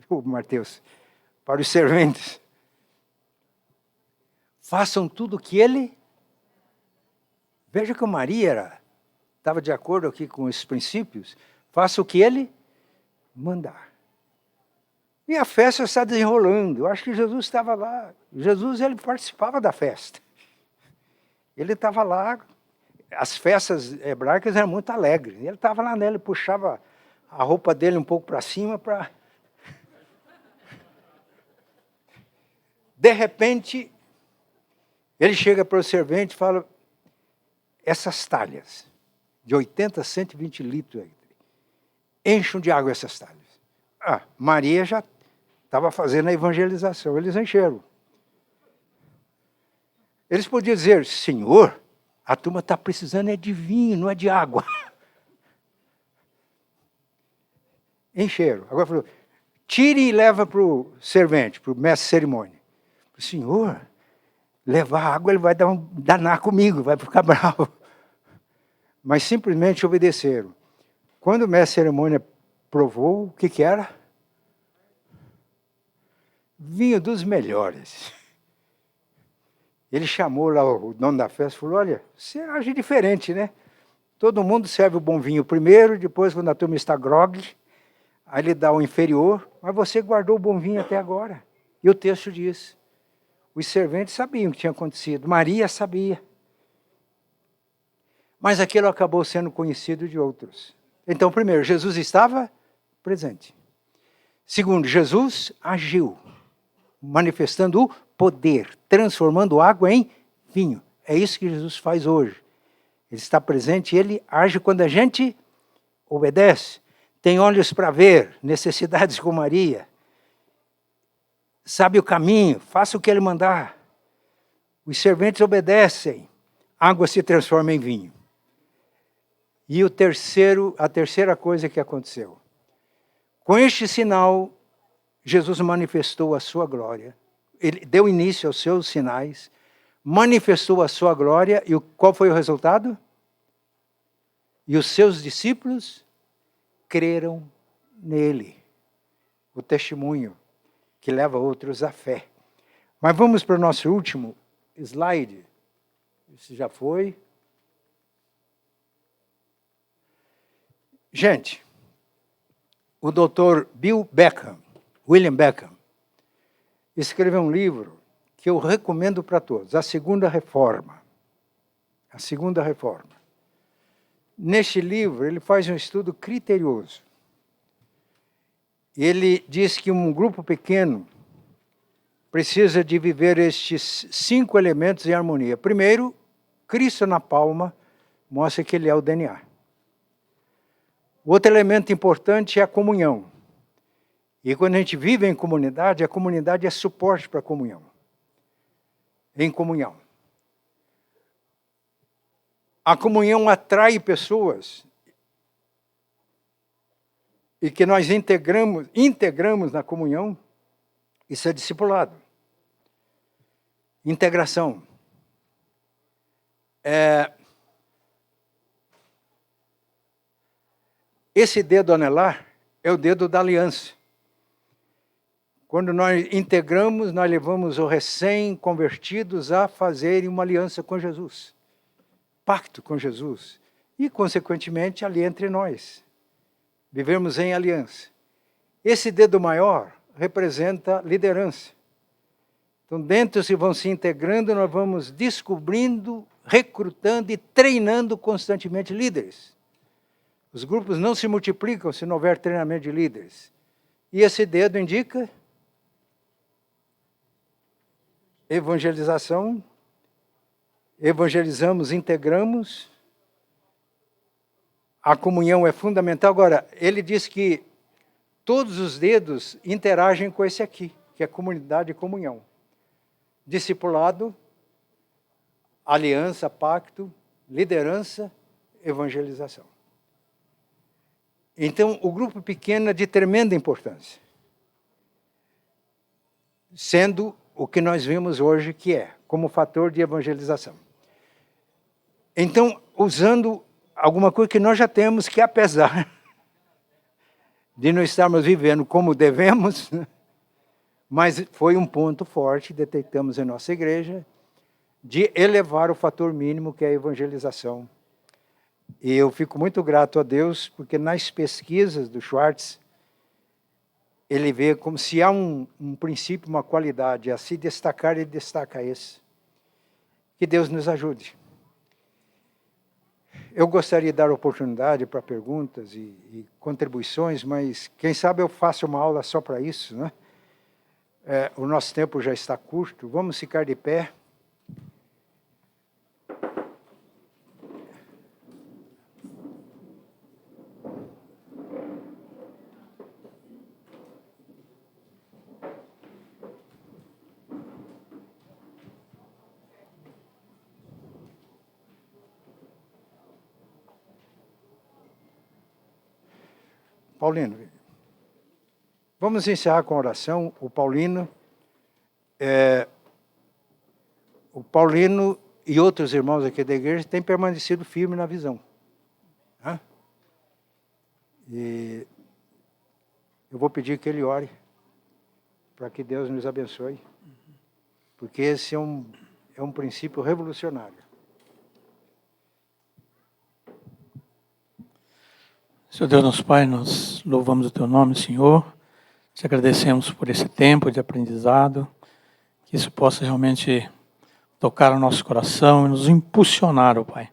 o Mateus. Para os serventes. Façam tudo o que ele... Veja que Maria estava de acordo aqui com esses princípios. Faça o que ele mandar. E a festa está desenrolando. Eu acho que Jesus estava lá. Jesus, ele participava da festa. Ele estava lá. As festas hebraicas eram muito alegres. Ele estava lá nela, ele puxava a roupa dele um pouco para cima para... De repente, ele chega para o servente e fala: essas talhas, de 80 a 120 litros, encham de água essas talhas. Maria já estava fazendo a evangelização, eles encheram. Eles podiam dizer: Senhor, a turma está precisando é de vinho, não é de água. Encheram. Agora falou: tire e leva para o servente, para o mestre de cerimônia. Senhor, levar água, ele vai danar comigo, vai ficar bravo. Mas simplesmente obedeceram. Quando o mestre de cerimônia provou, o que era? Vinho dos melhores. Ele chamou lá o dono da festa e falou: olha, você age diferente, né? Todo mundo serve o bom vinho primeiro, depois, quando a turma está grogue, aí ele dá o inferior, mas você guardou o bom vinho até agora. E o texto diz: os serventes sabiam o que tinha acontecido, Maria sabia. Mas aquilo acabou sendo conhecido de outros. Então, primeiro, Jesus estava presente. Segundo, Jesus agiu, manifestando o poder, transformando água em vinho. É isso que Jesus faz hoje. Ele está presente e ele age quando a gente obedece. Tem olhos para ver, necessidades com Maria. Sabe o caminho, faça o que ele mandar. Os serventes obedecem, água se transforma em vinho. E a terceira coisa que aconteceu. Com este sinal, Jesus manifestou a sua glória. Ele deu início aos seus sinais, manifestou a sua glória, e qual foi o resultado? E os seus discípulos creram nele. O testemunho que leva outros à fé. Mas vamos para o nosso último slide. Esse já foi. Gente, o doutor William Beckham, escreveu um livro que eu recomendo para todos, A Segunda Reforma. A Segunda Reforma. Neste livro, ele faz um estudo criterioso. Ele diz que um grupo pequeno precisa de viver estes 5 elementos em harmonia. Primeiro, Cristo na palma mostra que ele é o DNA. O outro elemento importante é a comunhão. E quando a gente vive em comunidade, a comunidade é suporte para a comunhão. Em comunhão. A comunhão atrai pessoas e que nós integramos na comunhão, isso é discipulado. Integração. Esse dedo anelar é o dedo da aliança. Quando nós integramos, nós levamos os recém-convertidos a fazerem uma aliança com Jesus. Pacto com Jesus. E, consequentemente, ali entre nós. Vivemos em aliança. Esse dedo maior representa liderança. Então, dentro se vão se integrando, nós vamos descobrindo, recrutando e treinando constantemente líderes. Os grupos não se multiplicam se não houver treinamento de líderes. E esse dedo indica evangelização. Evangelizamos, integramos. A comunhão é fundamental. Agora, ele diz que todos os dedos interagem com esse aqui, que é comunidade e comunhão. Discipulado, aliança, pacto, liderança, evangelização. Então, o grupo pequeno é de tremenda importância. Sendo o que nós vimos hoje que é, como fator de evangelização. Então, usando alguma coisa que nós já temos, que apesar de não estarmos vivendo como devemos, mas foi um ponto forte, detectamos em nossa igreja, de elevar o fator mínimo que é a evangelização. E eu fico muito grato a Deus, porque nas pesquisas do Schwartz, ele vê como se há um princípio, uma qualidade a se destacar, ele destaca esse. Que Deus nos ajude. Eu gostaria de dar oportunidade para perguntas e contribuições, mas quem sabe eu faço uma aula só para isso, né? O nosso tempo já está curto, vamos ficar de pé. Paulino, vamos encerrar com a oração. O Paulino e outros irmãos aqui da igreja têm permanecido firmes na visão. E eu vou pedir que ele ore para que Deus nos abençoe, porque esse é um princípio revolucionário. Senhor Deus, nosso Pai, nós louvamos o Teu nome, Senhor. Te agradecemos por esse tempo de aprendizado, que isso possa realmente tocar o nosso coração e nos impulsionar, ó Pai,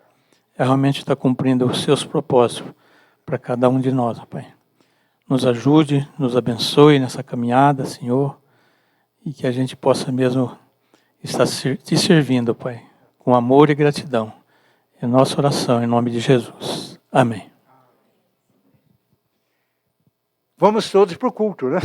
a realmente estar cumprindo os Seus propósitos para cada um de nós, ó Pai. Nos ajude, nos abençoe nessa caminhada, Senhor, e que a gente possa mesmo estar Te servindo, Pai, com amor e gratidão. É nossa oração, em nome de Jesus. Amém. Vamos todos para o culto, né?